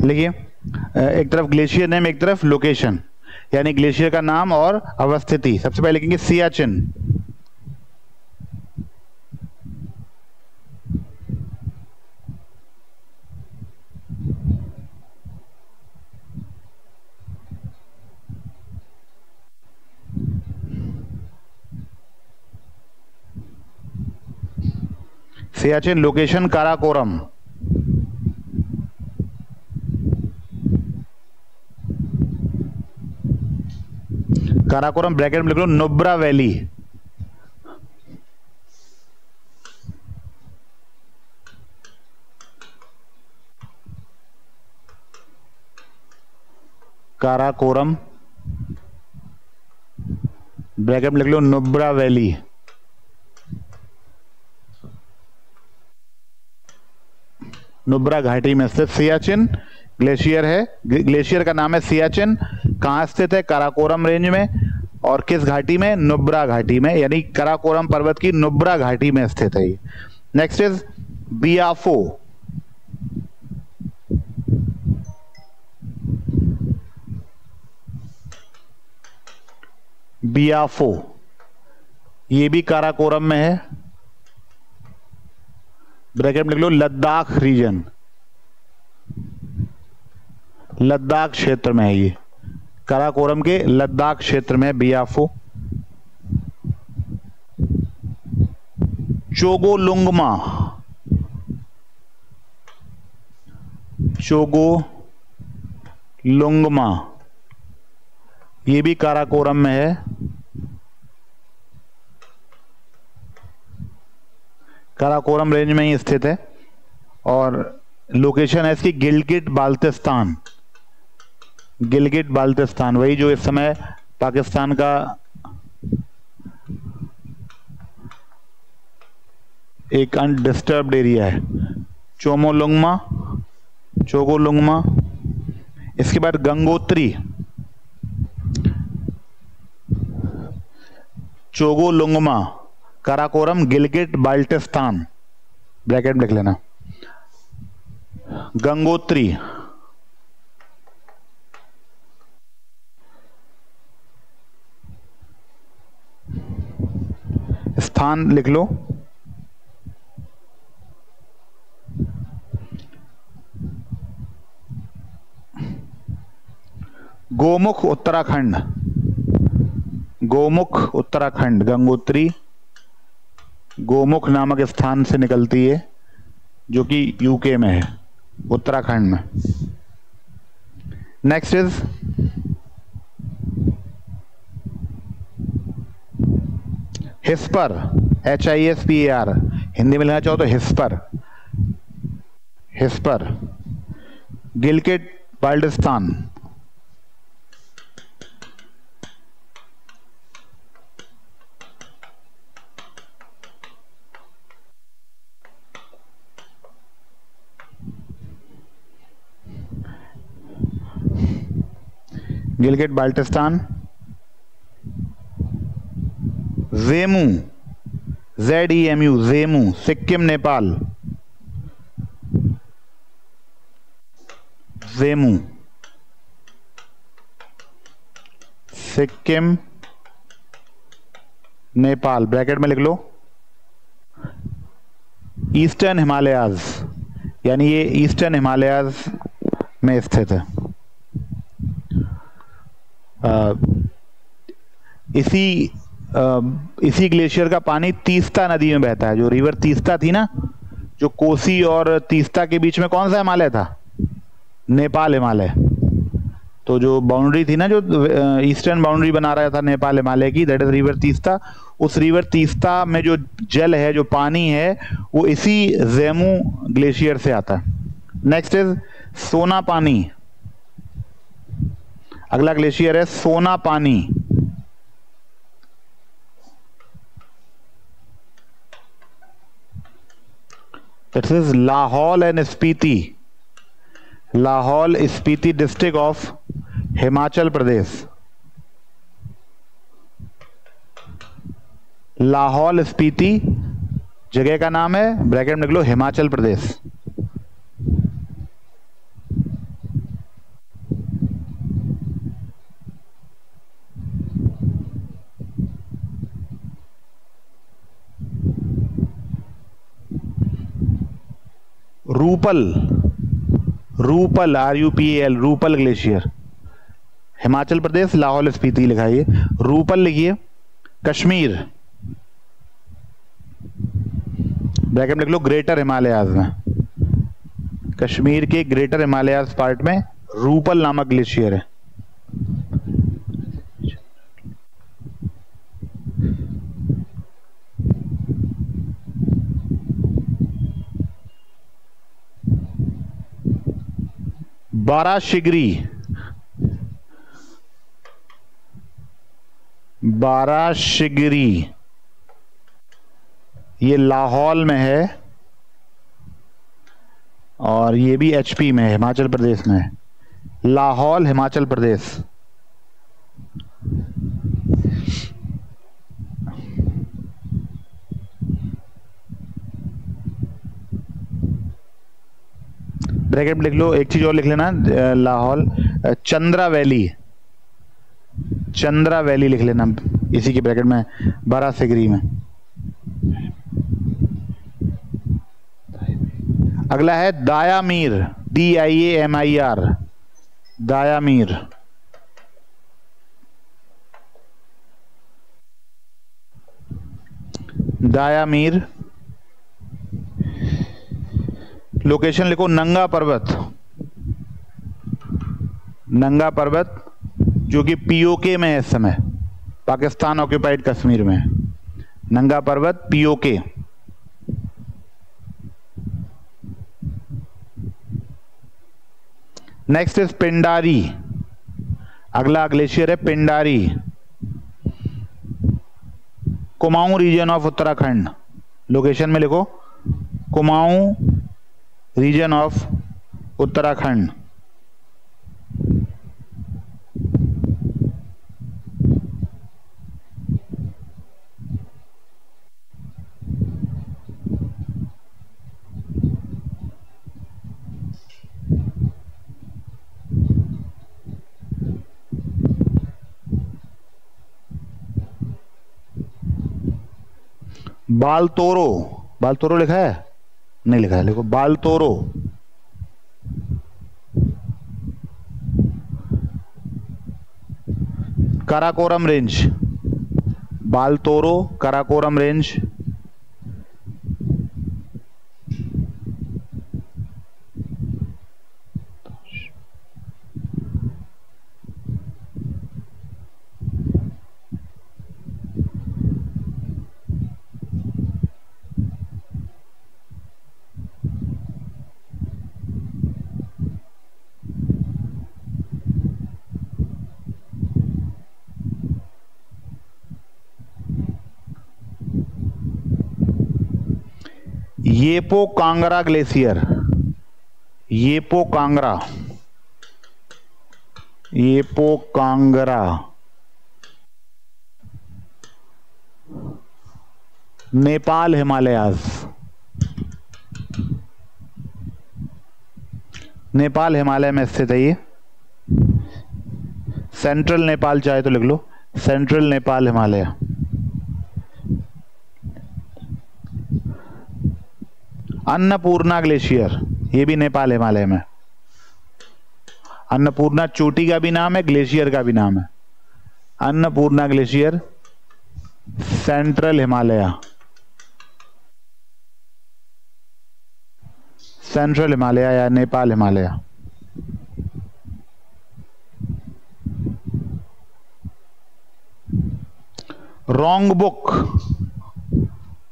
लिखिए, एक तरफ ग्लेशियर नेम, एक तरफ लोकेशन, यानी ग्लेशियर का नाम और अवस्थिति। सबसे पहले लिखेंगे सियाचिन, सियाचिन, लोकेशन काराकोरम, काराकोरम ब्रैकेट में लिख लो नुब्रा वैली, काराकोरम ब्रैकेट में लिख लो नुब्रा वैली। नुब्रा घाटी में स्थित सियाचिन ग्लेशियर है, ग्लेशियर का नाम है सियाचिन। कहाँ स्थित है? काराकोरम रेंज में। और किस घाटी में? नुब्रा घाटी में, यानी काराकोरम पर्वत की नुब्रा घाटी में स्थित है ये। नेक्स्ट इज बियाफो, बियाफो ये भी काराकोरम में है, ब्रैकेट में लिख लो लद्दाख रीजन, लद्दाख क्षेत्र में है ये, काराकोरम के लद्दाख क्षेत्र में बियाफो। चोगोलुंगमा, चोगोलुंगमा ये भी काराकोरम में है, काराकोरम रेंज में ही स्थित है। और लोकेशन है इसकी गिलगिट बाल्टिस्तान, गिलगिट बाल्टिस्तान, वही जो इस समय पाकिस्तान का एक अनडिस्टर्ब्ड एरिया है। चोमोलुंगमा, चोगोलुंगमा। इसके बाद गंगोत्री, चोगोलुंगमा काराकोरम गिलगिट बाल्टिस्तान, ब्रैकेट में लिख लेना। गंगोत्री, स्थान लिख लो, गोमुख उत्तराखंड, गोमुख उत्तराखंड, गंगोत्री गोमुख नामक स्थान से निकलती है जो कि यूके में है, उत्तराखंड में। Next is Hispar, HISPAR, Hindi में लिखना चाहो तो हिस्पर, हिस्पर गिलगिट बाल्टिस्तान, गिलगिट बाल्टिस्तान। ज़ेमू, ZEMU, ज़ेमू सिक्किम नेपाल, ज़ेमू सिक्किम नेपाल, ब्रैकेट में लिख लो। ईस्टर्न हिमालयाज, यानी ये ईस्टर्न हिमालयाज में स्थित है। इसी ग्लेशियर का पानी तीस्ता नदी में बहता है। जो रिवर तीस्ता थी ना, जो कोसी और तीस्ता के बीच में कौन सा हिमालय था? नेपाल हिमालय। तो जो बाउंड्री थी ना, जो ईस्टर्न बाउंड्री बना रहा था नेपाल हिमालय की, दैट इज रिवर तीस्ता। उस रिवर तीस्ता में जो जल है, जो पानी है, वो इसी ज़ेमू ग्लेशियर से आता है। नेक्स्ट इज सोना पानी, अगला ग्लेशियर है Sona Pani. It is Lahaul and Spiti, Lahaul Spiti district of Himachal Pradesh, Lahaul Spiti जगह का नाम है, ब्रैकेट में लिख लो हिमाचल प्रदेश। रूपल, रूपल RUPAL, रूपल ग्लेशियर, हिमाचल प्रदेश, लाहौल स्पीति लिखाइए, रूपल लिखिए। कश्मीर, ब्रैकेट में लिख लो ग्रेटर हिमालयाज में, कश्मीर के ग्रेटर हिमालयाज पार्ट में रूपल नामक ग्लेशियर है। बाराशिगरी, बाराशिगरी ये लाहौल में है और ये भी HP में है, हिमाचल प्रदेश में है। लाहौल हिमाचल प्रदेश। ब्रैकेट में लिख लो, एक चीज और लिख लेना, लाहौल चंद्रा वैली, चंद्रा वैली लिख लेना इसी के ब्रैकेट में, बारासिगरी में। अगला है दायामीर, DIAMIR, दायामीर। दायामीर लोकेशन लिखो नंगा पर्वत, नंगा पर्वत जो कि POK में है इस समय, पाकिस्तान ऑक्यूपाइड कश्मीर में। नंगा पर्वत POK। नेक्स्ट इज पिंडारी, अगला ग्लेशियर है Pindari, Kumaon region of Uttarakhand. Location में लिखो कुमाऊं रीजन ऑफ उत्तराखंड। बालतोरो, बालतोरो लिखा है? नहीं लिखा है, लिखो Baltoro. Karakoram range, Baltoro Karakoram range. Yepo Kangra glacier, Yepo Kangra, Yepo Kangra, Nepal Himalayas, Nepal Himalaya में स्थित है ये। सेंट्रल नेपाल चाहे तो लिख लो, सेंट्रल नेपाल हिमालय। अन्नपूर्णा ग्लेशियर, ये भी नेपाल हिमालय में। अन्नपूर्णा चोटी का भी नाम है, ग्लेशियर का भी नाम है। Annapurna glacier central Himalaya, central Himalaya या Nepal Himalaya. Rongbuk,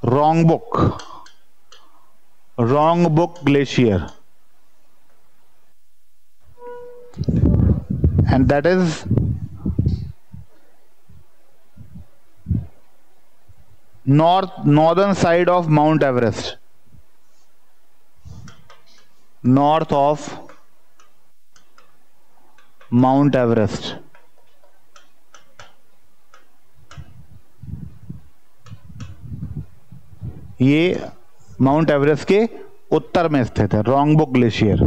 Rongbuk, Rongbuk glacier, and that is northern side of Mount Everest, north of Mount Everest। ये माउंट एवरेस्ट के उत्तर में स्थित है, रोंगबुक ग्लेशियर।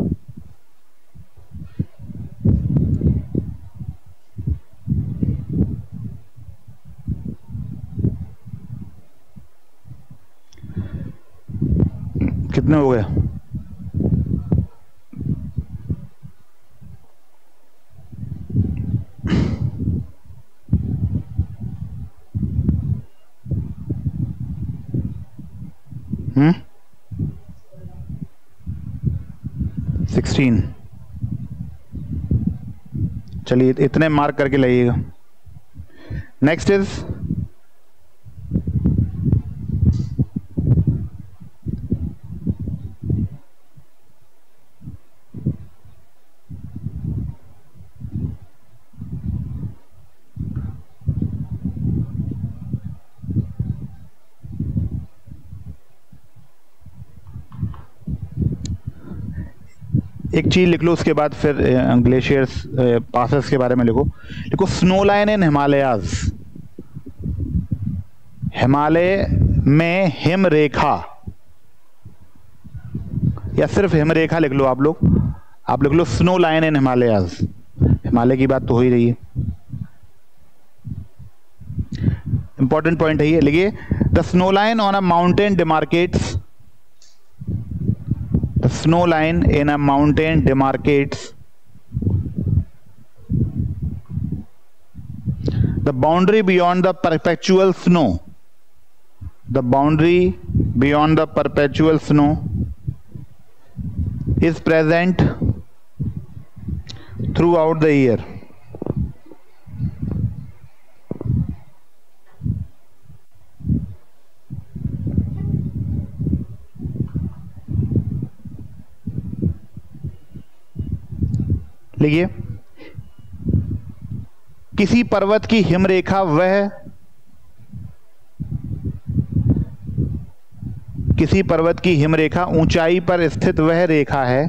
कितने हो गए? हम्म, 16। चलिए इतने मार्क करके लाइएगा। नेक्स्ट इज एक चीज लिख लो, उसके बाद फिर ग्लेशियर्स पासेस के बारे में लिखो। लिखो snow line in Himalayas, Himalaya में हिम रेखा, या सिर्फ हिम रेखा लिख लो आप लोग। आप लिख लो snow line in Himalayas, Himalaya की बात तो हो ही रही है। इंपॉर्टेंट पॉइंट है ये, लिखिए the snow line on a mountain demarcates, the snow line in a mountain demarcates the boundary beyond the perpetual snow, the boundary beyond the perpetual snow is present throughout the year। लिखिए किसी पर्वत की हिमरेखा वह, किसी पर्वत की हिमरेखा ऊंचाई पर स्थित वह रेखा है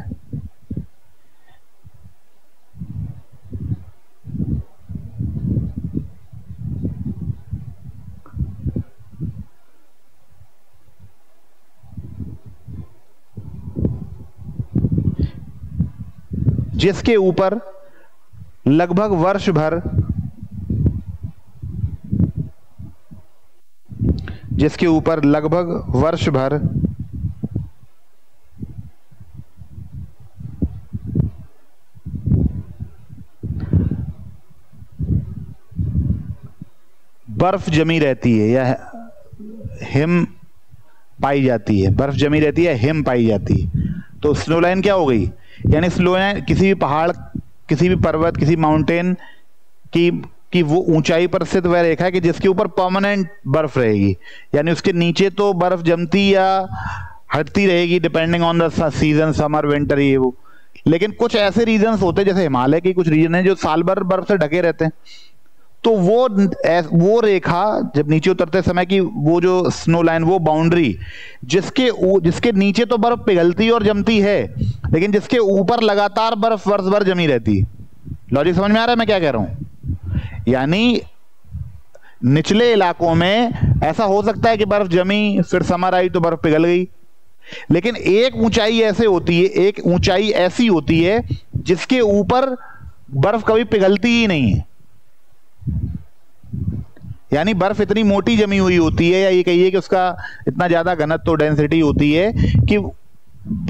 जिसके ऊपर लगभग वर्ष भर जिसके ऊपर लगभग वर्ष भर बर्फ जमी रहती है या हिम पाई जाती है, बर्फ जमी रहती है, हिम पाई जाती है। तो स्नो लाइन क्या हो गई, यानी स्नो लाइन किसी भी पहाड़, किसी भी पर्वत, किसी माउंटेन की वो ऊंचाई पर स्थित वह रेखा है कि जिसके ऊपर परमानेंट बर्फ रहेगी, यानी उसके नीचे तो बर्फ जमती या हटती रहेगी depending on the season, summer, winter, ये वो। लेकिन कुछ ऐसे रीजन्स होते हैं, जैसे हिमालय के कुछ रीजन है जो साल भर बर्फ से ढके रहते हैं, तो वो रेखा जब नीचे उतरते समय की वो जो स्नो लाइन, वो बाउंड्री जिसके नीचे तो बर्फ पिघलती और जमती है, लेकिन जिसके ऊपर लगातार बर्फ वर्ष भर जमी रहती है। लॉजिक समझ में आ रहा है मैं क्या कह रहा हूं? यानी निचले इलाकों में ऐसा हो सकता है कि बर्फ जमी, फिर समर आई तो बर्फ पिघल गई, लेकिन एक ऊंचाई ऐसी होती है जिसके ऊपर बर्फ कभी पिघलती ही नहीं है। यानी बर्फ इतनी मोटी जमी हुई होती है, या ये कहिए कि उसका इतना ज्यादा घनत्व, डेंसिटी होती है कि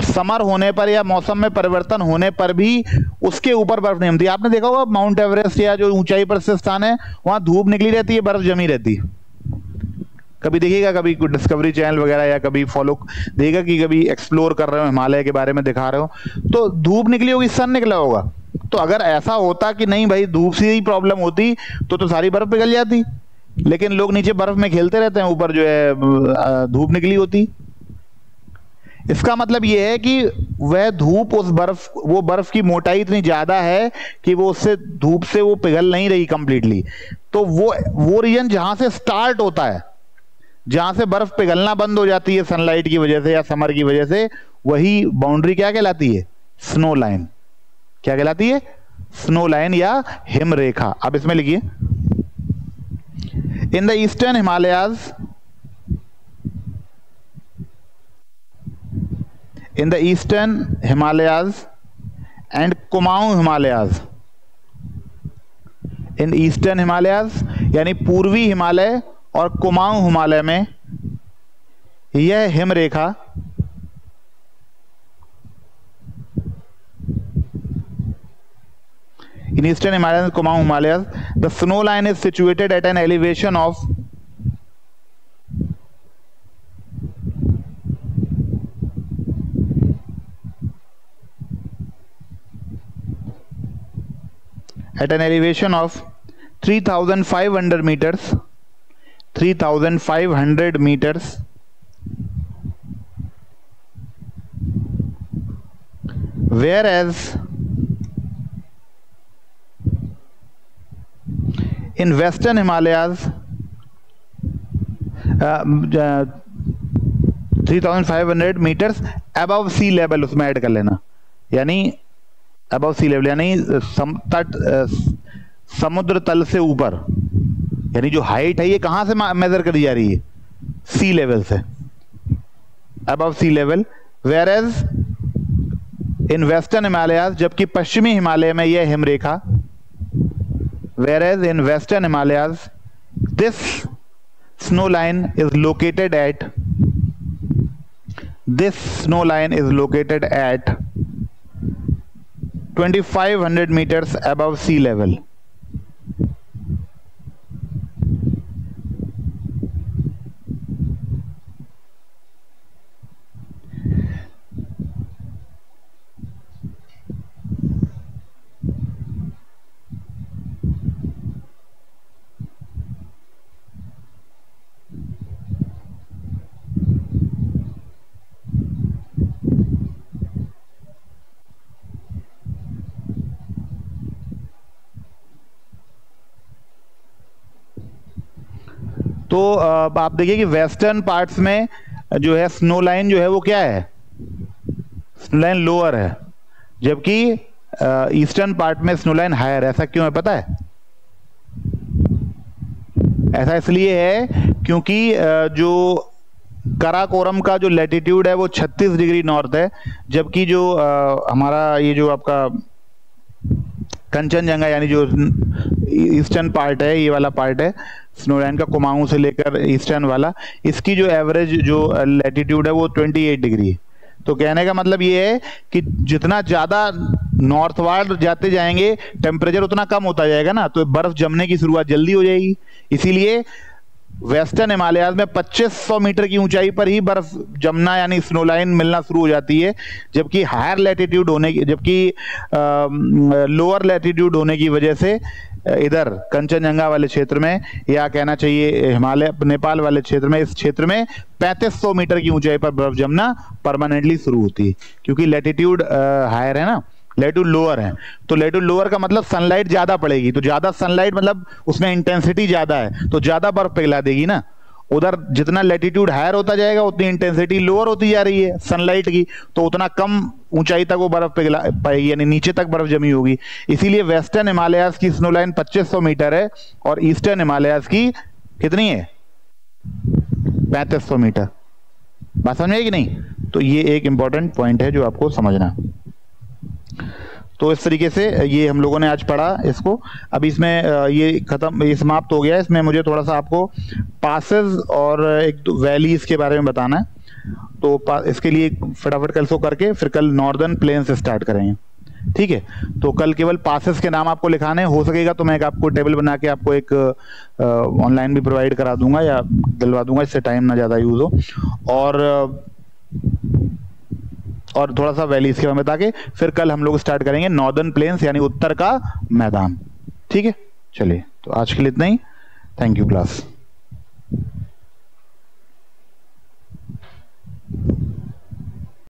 समर होने पर या मौसम में परिवर्तन होने पर भी उसके ऊपर बर्फ नहीं जमती। आपने देखा होगा माउंट एवरेस्ट या जो ऊंचाई पर स्थित स्थान है, वहां धूप निकली रहती है, बर्फ जमी रहती है। कभी देखिएगा, कभी डिस्कवरी चैनल वगैरह या कभी फॉलो देखिएगा कि कभी एक्सप्लोर कर रहे हो, हिमालय के बारे में दिखा रहे हो, तो धूप निकली होगी, सन निकला होगा। तो अगर ऐसा होता कि नहीं भाई धूप से ही प्रॉब्लम होती तो सारी बर्फ पिघल जाती, लेकिन लोग नीचे बर्फ में खेलते रहते हैं, ऊपर जो है धूप निकली होती। इसका मतलब यह है कि वह धूप वो बर्फ की मोटाई इतनी ज्यादा है कि वो उससे धूप से वो पिघल नहीं रही कंप्लीटली। तो वो रीजन जहां से स्टार्ट होता है, जहां से बर्फ पिघलना बंद हो जाती है सनलाइट की वजह से या समर की वजह से, वही बाउंड्री क्या कहलाती है? Snow line. क्या कहलाती है? स्नो लाइन या हिम रेखा। अब इसमें लिखिए, in the eastern Himalayas, in the eastern Himalayas and Kumaon Himalayas, in eastern Himalayas यानी पूर्वी हिमालय और कुमाऊं हिमालय में यह him Rekha in eastern Himalayas and Kumaon Himalayas, the snow line is situated at an elevation of 3,500 meters, 3,500 meters, whereas in western Himalayas 3,500 meters above sea level, उसमें add कर लेना, यानी above sea level यानी समुद्र तल से ऊपर, यानी जो हाइट है ये कहां से मेजर करी जा रही है? सी लेवल से, above sea level. Whereas in western Himalayas, जबकि पश्चिमी हिमालय में यह हिमरेखा, whereas in western Himalayas this snow line is located at 2,500 meters above sea level. तो आप देखिए कि वेस्टर्न पार्ट्स में जो है स्नो लाइन जो है वो क्या है? स्नो लाइन लोअर है, जबकि ईस्टर्न पार्ट में स्नो लाइन हायर है। ऐसा क्यों है पता है? ऐसा इसलिए है क्योंकि जो काराकोरम का जो लैटिट्यूड है वो 36 डिग्री नॉर्थ है, जबकि जो हमारा ये जो आपका कंचनजंगा यानी जो ईस्टर्न पार्ट है, ये वाला पार्ट है स्नोलैंड का, कुमाऊं से लेकर ईस्टर्न वाला, इसकी जो एवरेज जो लैटिट्यूड है वो 28 डिग्री है। तो कहने का मतलब ये है कि जितना ज्यादा नॉर्थवार्ड जाते जाएंगे टेम्परेचर उतना कम होता जाएगा ना, तो बर्फ जमने की शुरुआत जल्दी हो जाएगी। इसीलिए वेस्टर्न हिमालयाज में 2500 मीटर की ऊंचाई पर ही बर्फ जमना यानी स्नोलाइन मिलना शुरू हो जाती है, जबकि हायर लैटिट्यूड होने की, जबकि लोअर लैटिट्यूड होने की वजह से इधर कंचनजंगा वाले क्षेत्र में, या कहना चाहिए हिमालय नेपाल वाले क्षेत्र में, इस क्षेत्र में 3500 मीटर की ऊंचाई पर बर्फ जमना परमानेंटली शुरू होती है, क्योंकि लैटिट्यूड हायर है ना, लैटिट्यूड लोअर है। तो लैटिट्यूड लोअर का मतलब सनलाइट ज्यादा पड़ेगी, तो ज्यादा सनलाइट मतलब उसमें इंटेंसिटी ज्यादा है, तो ज्यादा बर्फ पिघला देगी ना। उधर जितना लैटिट्यूड हायर होता जाएगा उतनी इंटेंसिटी लोअर होती जा रही है सनलाइट की, तो उतना कम ऊंचाई तक वो बर्फ पिघला पाएगी, यानी नीचे तक बर्फ जमी होगी। इसीलिए वेस्टर्न हिमालयाज की स्नो लाइन 2500 मीटर है और ईस्टर्न हिमालयाज की कितनी है, 3500 मीटर। बात समझ में कि नहीं? तो ये एक इंपॉर्टेंट पॉइंट है जो आपको समझना। तो इस तरीके से ये हम लोगों ने आज पढ़ा इसको। अब इसमें ये खत्म, ये समाप्त हो गया। इसमें मुझे थोड़ा सा आपको पासेस और एक दो वैलीज के बारे में बताना है, तो इसके लिए फटाफट कल सो करके फिर कल नॉर्दर्न प्लेन से स्टार्ट करेंगे, ठीक है? तो कल केवल पासेस के नाम आपको लिखाने, हो सकेगा तो मैं एक आपको टेबल बना के आपको एक ऑनलाइन भी प्रोवाइड करा दूंगा या दिलवा दूंगा, इससे टाइम ना ज़्यादा यूज हो, और थोड़ा सा वैलीज के बारे में बता के फिर कल हम लोग स्टार्ट करेंगे नॉर्दर्न प्लेन्स यानी उत्तर का मैदान, ठीक है? चलिए, तो आज के लिए इतना ही। Thank you class.